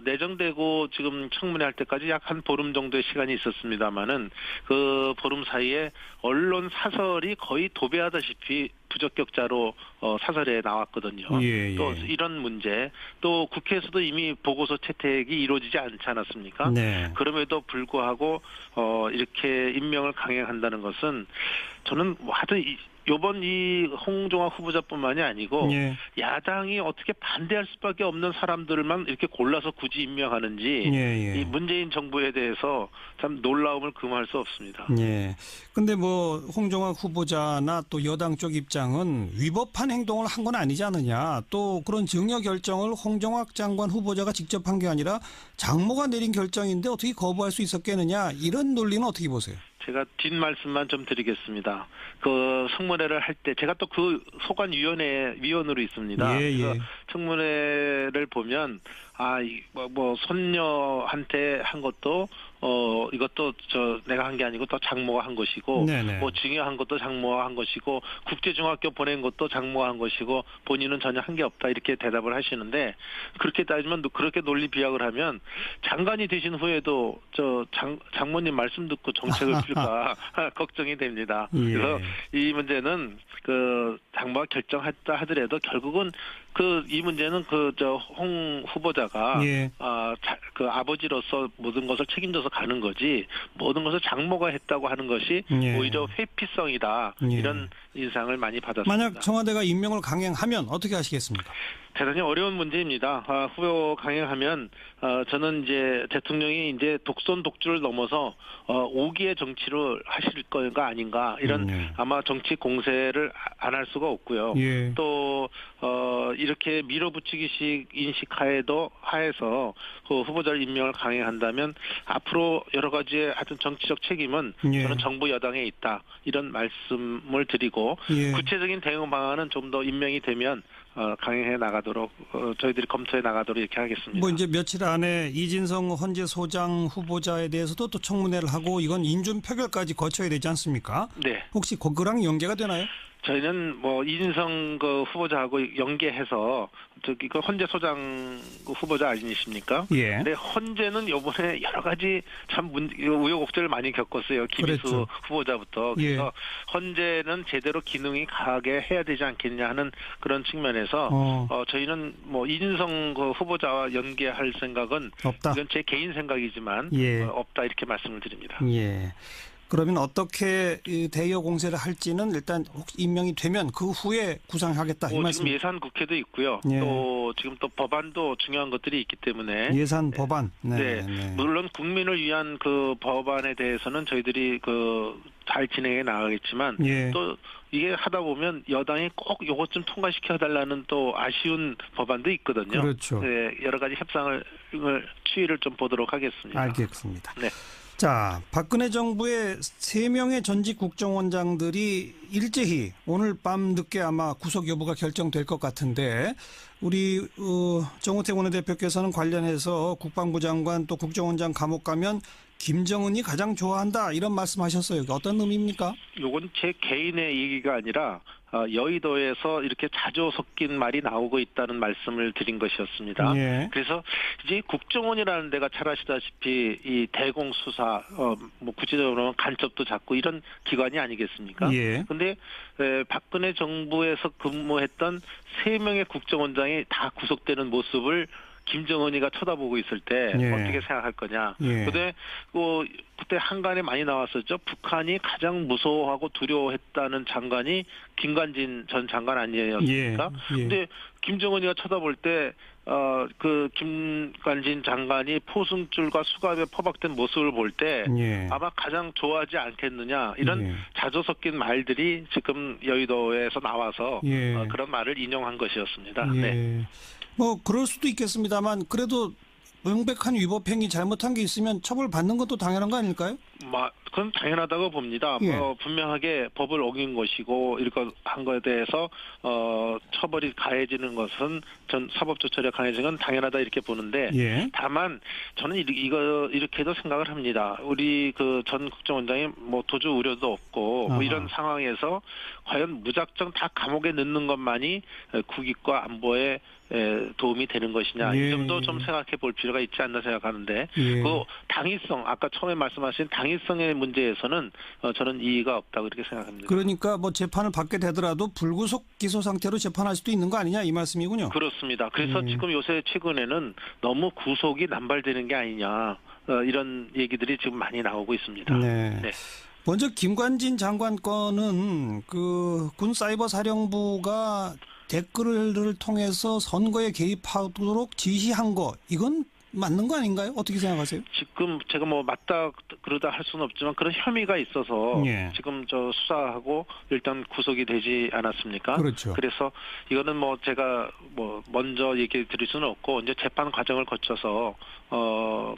내정되고 지금 청문회 할 때까지 약 한 보름 정도의 시간이 있었습니다마는 그 보름 사이에 언론 사설이 거의 도배하다시피 부적격자로 사설에 나왔거든요. 예, 예. 또 이런 문제, 또 국회에서도 이미 보고서 채택이 이루어지지 않지 않았습니까? 네. 그럼에도 불구하고 이렇게 임명을 강행한다는 것은 저는 하여튼 요번 이 홍정학 후보자뿐만이 아니고 예. 야당이 어떻게 반대할 수밖에 없는 사람들만 이렇게 골라서 굳이 임명하는지 예, 예. 이 문재인 정부에 대해서 참 놀라움을 금할 수 없습니다. 예. 근데 뭐 홍정학 후보자나 또 여당 쪽 입장은 위법한 행동을 한 건 아니지 않느냐. 또 그런 증여 결정을 홍정학 장관 후보자가 직접 한 게 아니라 장모가 내린 결정인데 어떻게 거부할 수 있었겠느냐. 이런 논리는 어떻게 보세요? 제가 뒷말씀만 좀 드리겠습니다. 그 청문회를 할 때 제가 또 그 소관위원회 위원으로 있습니다. 예, 예. 그래서 청문회를 보면 뭐 손녀한테 한 것도 이것도 내가 한 게 아니고 또 장모가 한 것이고 네네. 뭐 증여한 것도 장모가 한 것이고 국제중학교 보낸 것도 장모가 한 것이고 본인은 전혀 한 게 없다 이렇게 대답을 하시는데 그렇게 따지면 그렇게 논리 비약을 하면 장관이 되신 후에도 장모님 말씀 듣고 정책을 필까 걱정이 됩니다. 예. 그래서 이 문제는 그 장모가 결정했다 하더라도 결국은 이 문제는 홍 후보자가 예. 그 아버지로서 모든 것을 책임져서 가는 거지 모든 것을 장모가 했다고 하는 것이 예. 오히려 회피성이다 예. 이런 인상을 많이 받았습니다. 만약 청와대가 임명을 강행하면 어떻게 하시겠습니까? 대단히 어려운 문제입니다. 후보 강행하면 저는 이제 대통령이 이제 독선 독주를 넘어서 5기의 정치를 하실 거가 아닌가 이런 아마 정치 공세를 안 할 수가 없고요. 예. 또 이렇게 밀어붙이기식 하에서 그 후보자를 임명을 강행한다면 앞으로 여러 가지의 하여튼 정치적 책임은 예. 저는 정부 여당에 있다 이런 말씀을 드리고 예. 구체적인 대응 방안은 좀 더 임명이 되면 강행해 나가도록 저희들이 검토해 나가도록 이렇게 하겠습니다. 뭐 이제 며칠 안에 이진성 헌재 소장 후보자에 대해서도 또 청문회를 하고 이건 인준 표결까지 거쳐야 되지 않습니까? 네. 혹시 그거랑 연계가 되나요? 저희는 뭐 이진성 그 후보자하고 연계해서 그 헌재 소장 후보자 아니십니까? 예. 근데 헌재는 이번에 여러 가지 참 우여곡절을 많이 겪었어요. 김희수 그랬죠. 후보자부터. 그래서 예. 헌재는 제대로 기능이 강하게 해야 되지 않겠냐 하는 그런 측면에서 저희는 뭐 이진성 그 후보자와 연계할 생각은 없다. 이건 제 개인 생각이지만 예. 없다 이렇게 말씀을 드립니다. 예. 그러면 어떻게 대여 공세를 할지는 일단 혹시 임명이 되면 그 후에 구상하겠다 이 말씀. 지금 예산 국회도 있고요. 예. 또 지금 또 법안도 중요한 것들이 있기 때문에 예산 법안. 네. 물론 국민을 위한 그 법안에 대해서는 저희들이 잘 진행해 나가겠지만 예. 또 이게 하다 보면 여당이 꼭 요것 좀 통과시켜 달라는 또 아쉬운 법안도 있거든요. 그렇죠. 네, 여러 가지 협상을 추이를 좀 보도록 하겠습니다. 알겠습니다. 네. 자, 박근혜 정부의 3명의 전직 국정원장들이 일제히 오늘 밤 늦게 아마 구속 여부가 결정될 것 같은데 우리 정우택 원내대표께서는 관련해서 국방부 장관 또 국정원장 감옥 가면 김정은이 가장 좋아한다 이런 말씀하셨어요. 어떤 의미입니까? 요건 제 개인의 얘기가 아니라 여의도에서 이렇게 자주 섞인 말이 나오고 있다는 말씀을 드린 것이었습니다. 예. 그래서 이제 국정원이라는 데가 잘 아시다시피 이 대공 수사, 뭐 구체적으로는 간첩도 잡고 이런 기관이 아니겠습니까? 예. 근데 박근혜 정부에서 근무했던 3명의 국정원장이 다 구속되는 모습을 김정은이가 쳐다보고 있을 때 예. 어떻게 생각할 거냐. 예. 근데 그때 한간에 많이 나왔었죠. 북한이 가장 무서워하고 두려워했다는 장관이 김관진 전 장관 아니었습니까? 예. 예. 근데 김정은이가 쳐다볼 때 그 김관진 장관이 포승줄과 수갑에 포박된 모습을 볼 때 예. 아마 가장 좋아하지 않겠느냐 이런 예. 자주 섞인 말들이 지금 여의도에서 나와서 예. 그런 말을 인용한 것이었습니다. 예. 네. 뭐 그럴 수도 있겠습니다만 그래도 명백한 위법행위 잘못한 게 있으면 처벌받는 것도 당연한 거 아닐까요? 그건 당연하다고 봅니다. 예. 분명하게 법을 어긴 것이고 이렇게 한 거에 대해서 처벌이 가해지는 것은 전 사법적 처리가 가해지는 건 당연하다 이렇게 보는데 예. 다만 저는 이렇게도 생각을 합니다. 우리 그 전 국정원장이 뭐 도주 우려도 없고 뭐 이런 상황에서 과연 무작정 다 감옥에 넣는 것만이 국익과 안보에 도움이 되는 것이냐 예. 이 점도 좀 생각해 볼 필요가 있지 않나 생각하는데 예. 그 당위성 아까 처음에 말씀하신 당위성의 문제에서는 저는 이의가 없다고 이렇게 생각합니다. 그러니까 뭐 재판을 받게 되더라도 불구속 기소 상태로 재판할 수도 있는 거 아니냐 이 말씀이군요. 그렇습니다. 그래서 지금 요새 최근에는 너무 구속이 남발되는 게 아니냐 이런 얘기들이 지금 많이 나오고 있습니다. 네. 먼저 김관진 장관 건은 그 군 사이버 사령부가 댓글을 통해서 선거에 개입하도록 지시한 거 이건 맞는 거 아닌가요? 어떻게 생각하세요? 지금 제가 뭐 맞다 그러다 할 수는 없지만 그런 혐의가 있어서 예. 지금 저 수사하고 일단 구속이 되지 않았습니까? 그렇죠. 그래서 이거는 뭐 제가 뭐 먼저 얘기 드릴 수는 없고 이제 재판 과정을 거쳐서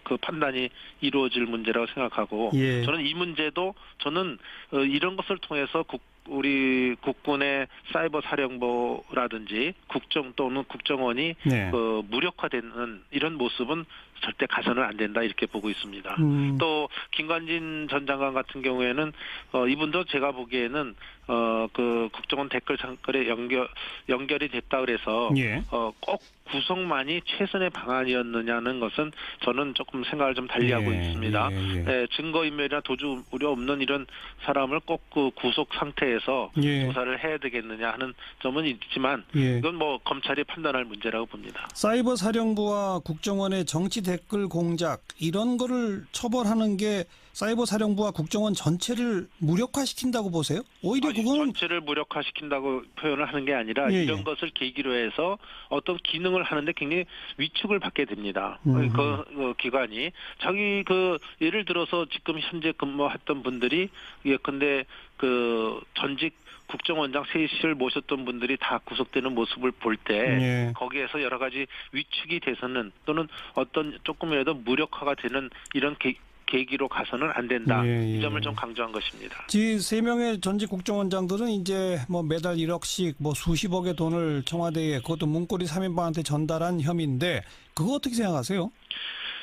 그 판단이 이루어질 문제라고 생각하고 예. 저는 이 문제도 저는 이런 것을 통해서 우리 국군의 사이버 사령부라든지 국정 또는 국정원이 네. 무력화되는 이런 모습은 절대 가서는 안 된다 이렇게 보고 있습니다. 또 김관진 전 장관 같은 경우에는 이분도 제가 보기에는 그 국정원 댓글 창글에 연결이 됐다 그래서 예. 꼭 구속만이 최선의 방안이었느냐는 것은 저는 조금 생각을 좀 달리하고 있습니다. 증거인멸이나 도주 우려 없는 이런 사람을 꼭 그 구속 상태에서 조사를 해야 되겠느냐 하는 점은 있지만 이건 뭐 검찰이 판단할 문제라고 봅니다. 사이버 사령부와 국정원의 정치 댓글 공작 이런 거를 처벌하는 게 사이버 사령부와 국정원 전체를 무력화시킨다고 보세요? 오히려 그거는 전체를 무력화시킨다고 표현을 하는 게 아니라 이런 것을 계기로 해서 어떤 기능을 하는데 굉장히 위축을 받게 됩니다. 그 기관이 자기 예를 들어서 지금 현재 근무했던 분들이 예컨대 그 전직 국정원장 셋을 모셨던 분들이 다 구속되는 모습을 볼 때 거기에서 여러 가지 위축이 돼서는 또는 어떤 조금이라도 무력화가 되는 이런 계기로 가서는 안 된다. 이 점을 좀 강조한 것입니다. 세 명의 전직 국정원장들은 이제 뭐 매달 1억씩 뭐 수십억의 돈을 청와대에 그것도 문고리 3인방한테 전달한 혐의인데 그거 어떻게 생각하세요?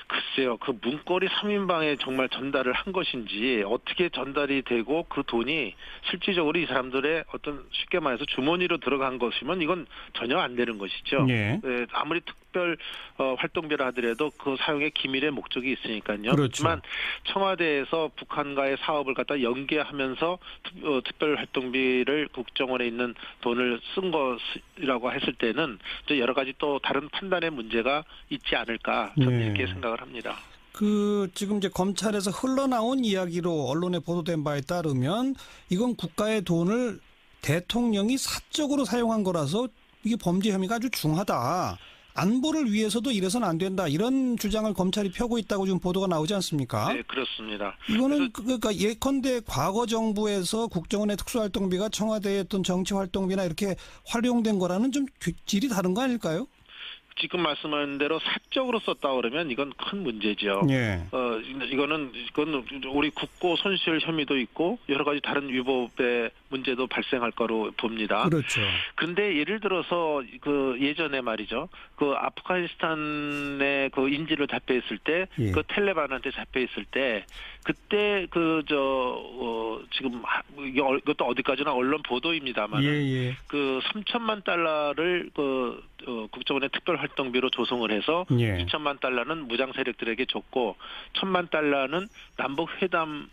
글쎄요. 그 문고리 3인방에 정말 전달을 한 것인지 어떻게 전달이 되고 그 돈이 실질적으로 이 사람들의 어떤 쉽게 말해서 주머니로 들어간 것이면 이건 전혀 안 되는 것이죠. 아무리 특별 활동비라 하더라도 그 사용의 기밀의 목적이 있으니까요. 그렇지만 청와대에서 북한과의 사업을 갖다 연계하면서 특별 활동비를 국정원에 있는 돈을 쓴 것이라고 했을 때는 여러 가지 또 다른 판단의 문제가 있지 않을까 저는 이렇게 생각을 합니다. 지금 이제 검찰에서 흘러나온 이야기로 언론에 보도된 바에 따르면 이건 국가의 돈을 대통령이 사적으로 사용한 거라서 이게 범죄 혐의가 아주 중하다. 안보를 위해서도 이래서는 안 된다. 이런 주장을 검찰이 펴고 있다고 지금 보도가 나오지 않습니까? 네, 그렇습니다. 이거는 그러니까 예컨대 과거 정부에서 국정원의 특수활동비가 청와대의 어떤 정치활동비나 이렇게 활용된 거라는 좀 질이 다른 거 아닐까요? 지금 말씀하신 대로 사적으로 썼다 그러면 이건 큰 문제죠. 이건 우리 국고 손실 혐의도 있고 여러 가지 다른 위법의 문제도 발생할 거로 봅니다. 그렇죠. 그런데 예를 들어서 그 예전에 말이죠. 그 아프가니스탄에 그 인질로 잡혀 있을 때, 그 텔레반한테 잡혀 있을 때, 그때 지금 이것도 어디까지나 언론 보도입니다만, 그 3천만 달러를 국정원의 특별활동비로 조성을 해서 2천만 달러는 무장 세력들에게 줬고 1천만 달러는 남북 회담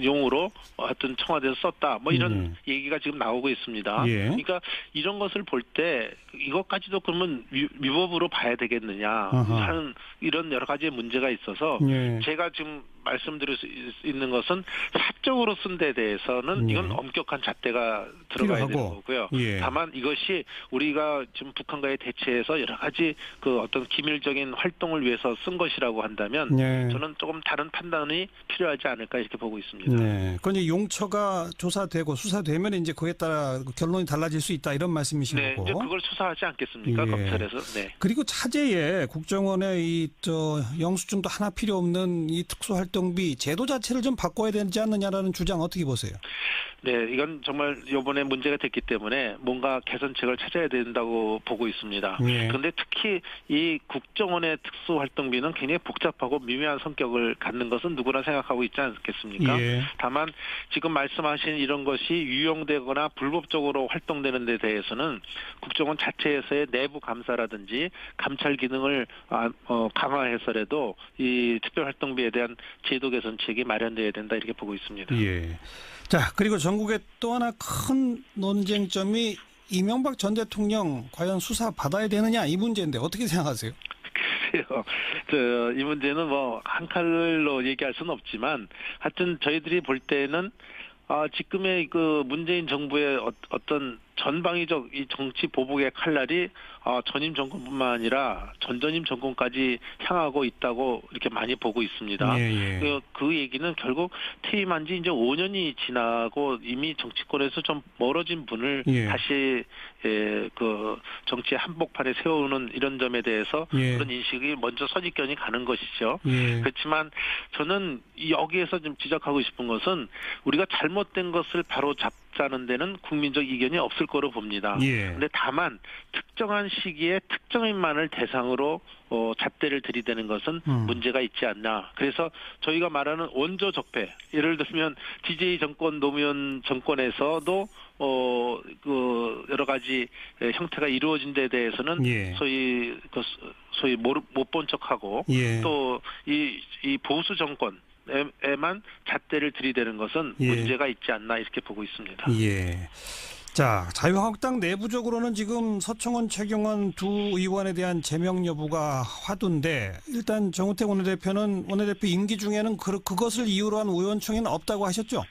용으로 하여튼 청와대에서 썼다. 뭐 이런 얘기가 지금 나오고 있습니다. 그러니까 이런 것을 볼 때 이것까지도 그러면 위법으로 봐야 되겠느냐 하는 이런 여러 가지의 문제가 있어서 제가 지금 말씀드릴 수 있는 것은 사적으로 쓴 데 대해서는 이건 엄격한 잣대가 들어가야 되는 거고요. 예. 다만 이것이 우리가 지금 북한과의 대치에서 여러 가지 그 어떤 기밀적인 활동을 위해서 쓴 것이라고 한다면 네. 저는 조금 다른 판단이 필요하지 않을까 이렇게 보고 있습니다. 네. 그건 이제 용처가 조사되고 수사되면 이제 그에 따라 결론이 달라질 수 있다 이런 말씀이신 네, 거고. 이제 그걸 수사하지 않겠습니까? 예. 검찰에서. 네. 그리고 차제에 국정원의 영수증도 하나 필요 없는 이 특수활동비 제도 자체를 좀 바꿔야 되지 않느냐라는 주장 어떻게 보세요? 네, 이건 정말 이번에 문제가 됐기 때문에 뭔가 개선책을 찾아야 된다고 보고 있습니다. 예. 그런데 특히 이 국정원의 특수활동비는 굉장히 복잡하고 미묘한 성격을 갖는 것은 누구나 생각하고 있지 않겠습니까? 예. 다만 지금 말씀하신 이런 것이 유용되거나 불법적으로 활동되는 데 대해서는 국정원 자체에서의 내부 감사라든지 감찰 기능을 강화해서라도 이 특별활동비에 대한 제도 개선책이 마련돼야 된다 이렇게 보고 있습니다. 예. 자, 그리고 전국에 또 하나 큰 논쟁점이 이명박 전 대통령 과연 수사 받아야 되느냐 이 문제인데 어떻게 생각하세요? 글쎄요. 이 문제는 뭐 한 칼로 얘기할 수는 없지만 하여튼 저희들이 볼 때는 지금의 그 문재인 정부의 어떤 전방위적 이 정치 보복의 칼날이 전임 정권뿐만 아니라 전전임 정권까지 향하고 있다고 이렇게 많이 보고 있습니다. 예, 예. 그 얘기는 결국 퇴임한 지 이제 5년이 지나고 이미 정치권에서 좀 멀어진 분을 예. 다시 그 정치의 한복판에 세우는 이런 점에 대해서 예. 그런 인식이 먼저 선입견이 가는 것이죠. 예. 그렇지만 저는 여기에서 좀 지적하고 싶은 것은 우리가 잘못된 것을 바로 잡자는 데는 국민적 이견이 없을 거로 봅니다. 예. 근데 다만 특정한 시기에 특정인만을 대상으로 잣대를 들이대는 것은 문제가 있지 않나. 그래서 저희가 말하는 원조 적폐, 예를 들면 DJ 정권, 노무현 정권에서도 그 여러 가지 형태가 이루어진 데 대해서는 예. 소위 못 본 척하고 예. 또 이 보수 정권 에만 잣대를 들이대는 것은 예. 문제가 있지 않나 이렇게 보고 있습니다. 예. 자, 자유한국당 내부적으로는 지금 서청원, 최경원 두 의원에 대한 제명 여부가 화두인데 일단 정우택 원내대표는 원내대표 임기 중에는 그것을 이유로 한 의원총회는 없다고 하셨죠?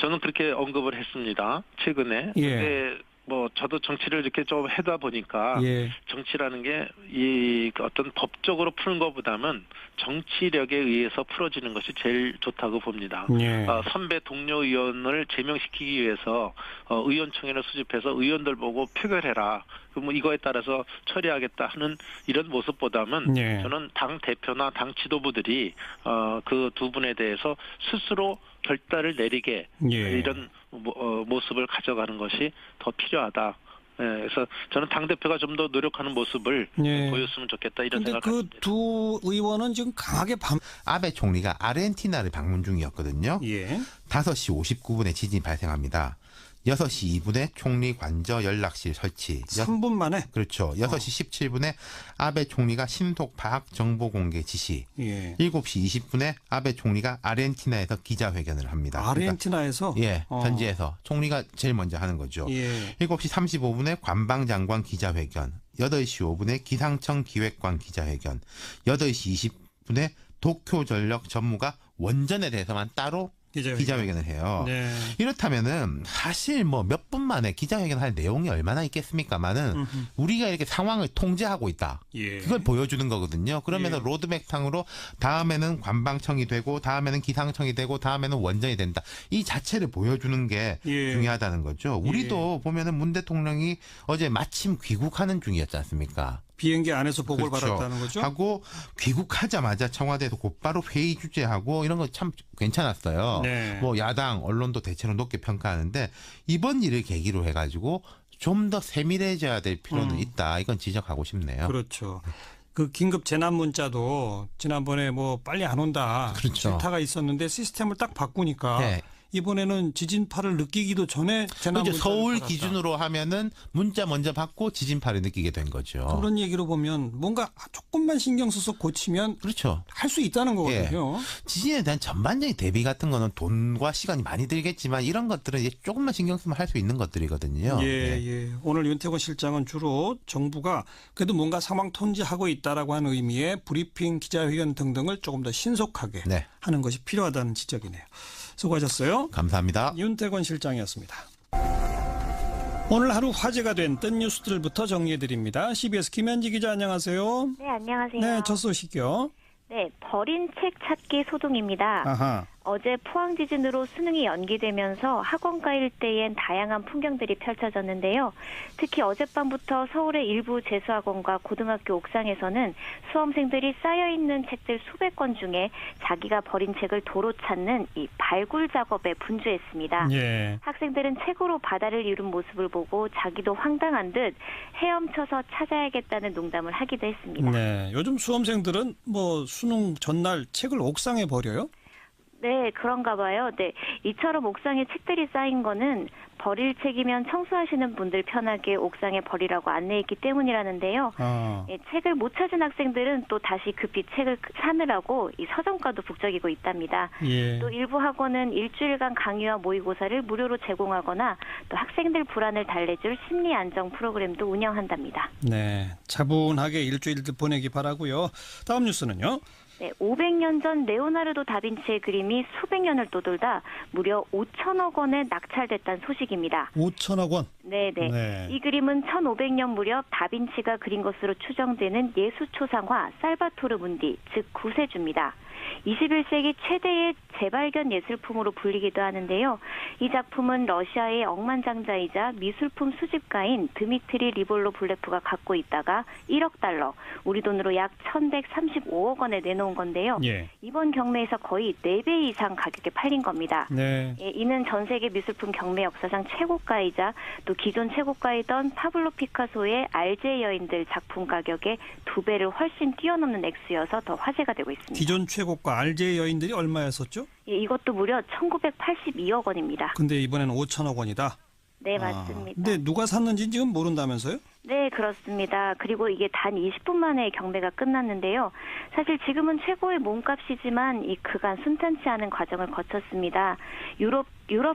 저는 그렇게 언급을 했습니다. 최근에. 예. 근데 뭐 저도 정치를 이렇게 좀 해다 보니까 예. 정치라는 게 이 어떤 법적으로 푸는 것보다는 정치력에 의해서 풀어지는 것이 제일 좋다고 봅니다. 예. 선배 동료 의원을 제명시키기 위해서 의원총회를 수집해서 의원들 보고 표결해라. 그럼 이거에 따라서 처리하겠다 하는 이런 모습보다는 예. 저는 당 대표나 당 지도부들이 그 두 분에 대해서 스스로 결단을 내리게 예. 이런 모습을 가져가는 것이 더 필요하다. 그래서 저는 당대표가 좀 더 노력하는 모습을 예. 보였으면 좋겠다 이런 근데 생각을 그 합니다. 두 의원은 지금 강하게 아베 총리가 아르헨티나를 방문 중이었거든요. 예. 5시 59분에 지진이 발생합니다. 6시 2분에 총리 관저 연락실 설치. 3분 만에. 그렇죠. 6시 17분에 아베 총리가 신속 파악 정보 공개 지시. 예. 7시 20분에 아베 총리가 아르헨티나에서 기자회견을 합니다. 아르헨티나에서? 그러니까, 현지에서 총리가 제일 먼저 하는 거죠. 예. 7시 35분에 관방장관 기자회견. 8시 5분에 기상청 기획관 기자회견. 8시 20분에 도쿄전력 전무가 원전에 대해서만 따로 기자회견을 해요. 네. 이렇다면은 사실 뭐 몇 분 만에 기자회견 할 내용이 얼마나 있겠습니까만은 우리가 이렇게 상황을 통제하고 있다. 예. 그걸 보여주는 거거든요. 그러면서 예. 로드맵상으로 다음에는 관방청이 되고 다음에는 기상청이 되고 다음에는 원전이 된다. 이 자체를 보여주는 게 예. 중요하다는 거죠. 우리도 보면은 문 대통령이 어제 마침 귀국하는 중이었지 않습니까? 비행기 안에서 보고를 그렇죠. 받았다는 거죠? 하고 귀국하자마자 청와대에서 곧바로 회의 주재하고 이런 거 참 괜찮았어요. 네. 뭐 야당 언론도 대체로 높게 평가하는데 이번 일을 계기로 해가지고 좀 더 세밀해져야 될 필요는 있다. 이건 지적하고 싶네요. 그렇죠. 그 긴급 재난 문자도 지난번에 뭐 빨리 안 온다. 그렇죠. 질타가 있었는데 시스템을 딱 바꾸니까 네. 이번에는 지진파를 느끼기도 전에 재난 그렇죠. 문자를 서울 받았다. 기준으로 하면은 문자 먼저 받고 지진파를 느끼게 된 거죠. 그런 얘기로 보면 뭔가 조금만 신경 써서 고치면 그렇죠. 할 수 있다는 거거든요. 지진에 대한 전반적인 대비 같은 거는 돈과 시간이 많이 들겠지만 이런 것들은 이제 조금만 신경 쓰면 할 수 있는 것들이거든요. 예. 오늘 윤태권 실장은 주로 정부가 그래도 뭔가 상황 통제하고 있다라고 하는 의미의 브리핑, 기자회견 등등을 조금 더 신속하게 네. 하는 것이 필요하다는 지적이네요. 수고하셨어요. 감사합니다. 윤태권 실장이었습니다. 오늘 하루 화제가 된 뜬 뉴스들부터 정리해드립니다. CBS 김현지 기자 안녕하세요. 네, 안녕하세요. 네, 첫 소식이요. 네, 버린 책 찾기 소동입니다. 아하. 어제 포항 지진으로 수능이 연기되면서 학원가 일대엔 다양한 풍경들이 펼쳐졌는데요. 특히 어젯밤부터 서울의 일부 재수학원과 고등학교 옥상에서는 수험생들이 쌓여있는 책들 수백 권 중에 자기가 버린 책을 도로 찾는 이 발굴 작업에 분주했습니다. 예. 학생들은 책으로 바다를 이룬 모습을 보고 자기도 황당한 듯 헤엄쳐서 찾아야겠다는 농담을 하기도 했습니다. 네, 요즘 수험생들은 뭐 수능 전날 책을 옥상에 버려요? 네, 그런가 봐요. 네, 이처럼 옥상에 책들이 쌓인 거는 버릴 책이면 청소하시는 분들 편하게 옥상에 버리라고 안내했기 때문이라는데요. 예, 책을 못 찾은 학생들은 또 다시 급히 책을 사느라고 이 서점가도 북적이고 있답니다. 예. 또 일부 학원은 일주일간 강의와 모의고사를 무료로 제공하거나 또 학생들 불안을 달래줄 심리 안정 프로그램도 운영한답니다. 네, 차분하게 일주일들 보내기 바라고요. 다음 뉴스는요. 네, 500년 전 레오나르도 다빈치의 그림이 수백 년을 떠돌다 무려 5천억 원에 낙찰됐다는 소식입니다. 5천억 원. 네네. 네. 이 그림은 1500년 무렵 다빈치가 그린 것으로 추정되는 예수초상화 살바토르 문디, 즉 구세주입니다. 21세기 최대의 재발견 예술품으로 불리기도 하는데요. 이 작품은 러시아의 억만장자이자 미술품 수집가인 드미트리 리볼로블레프가 갖고 있다가 1억 달러, 우리 돈으로 약 1135억 원에 내놓은 건데요. 예. 이번 경매에서 거의 4배 이상 가격에 팔린 겁니다. 네. 예, 이는 전 세계 미술품 경매 역사상 최고가이자 또 기존 최고가이던 파블로 피카소의 알제 여인들 작품 가격의 2배를 훨씬 뛰어넘는 액수여서 더 화제가 되고 있습니다. 기존 최고가 알제 여인들이 얼마였었죠? 예, 이것도 무려 1982억 원입니다. 근데 이번에는 5천억 원이다. 네, 맞습니다. 근데 누가 샀는지 지금 모른다면서요? 네, 그렇습니다. 그리고 이게 단 20분 만에 경매가 끝났는데요. 사실 지금은 최고의 몸값이지만 이 그간 순탄치 않은 과정을 거쳤습니다. 유럽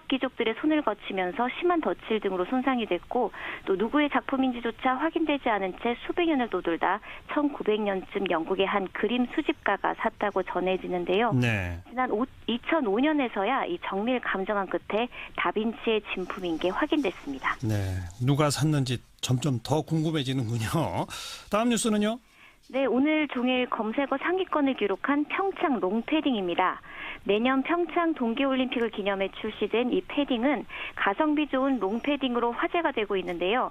귀족들의 손을 거치면서 심한 덧칠 등으로 손상이 됐고 또 누구의 작품인지조차 확인되지 않은 채 수백 년을 떠돌다 1900년쯤 영국의 한 그림 수집가가 샀다고 전해지는데요. 네. 지난 2005년에서야 이 정밀 감정한 끝에 다빈치의 진품인 게 확인됐습니다. 네. 누가 샀는지 점점 더 궁금해지는군요. 다음 뉴스는요? 네, 오늘 종일 검색어 상위권을 기록한 평창 롱패딩입니다. 내년 평창 동계올림픽을 기념해 출시된 이 패딩은 가성비 좋은 롱패딩으로 화제가 되고 있는데요.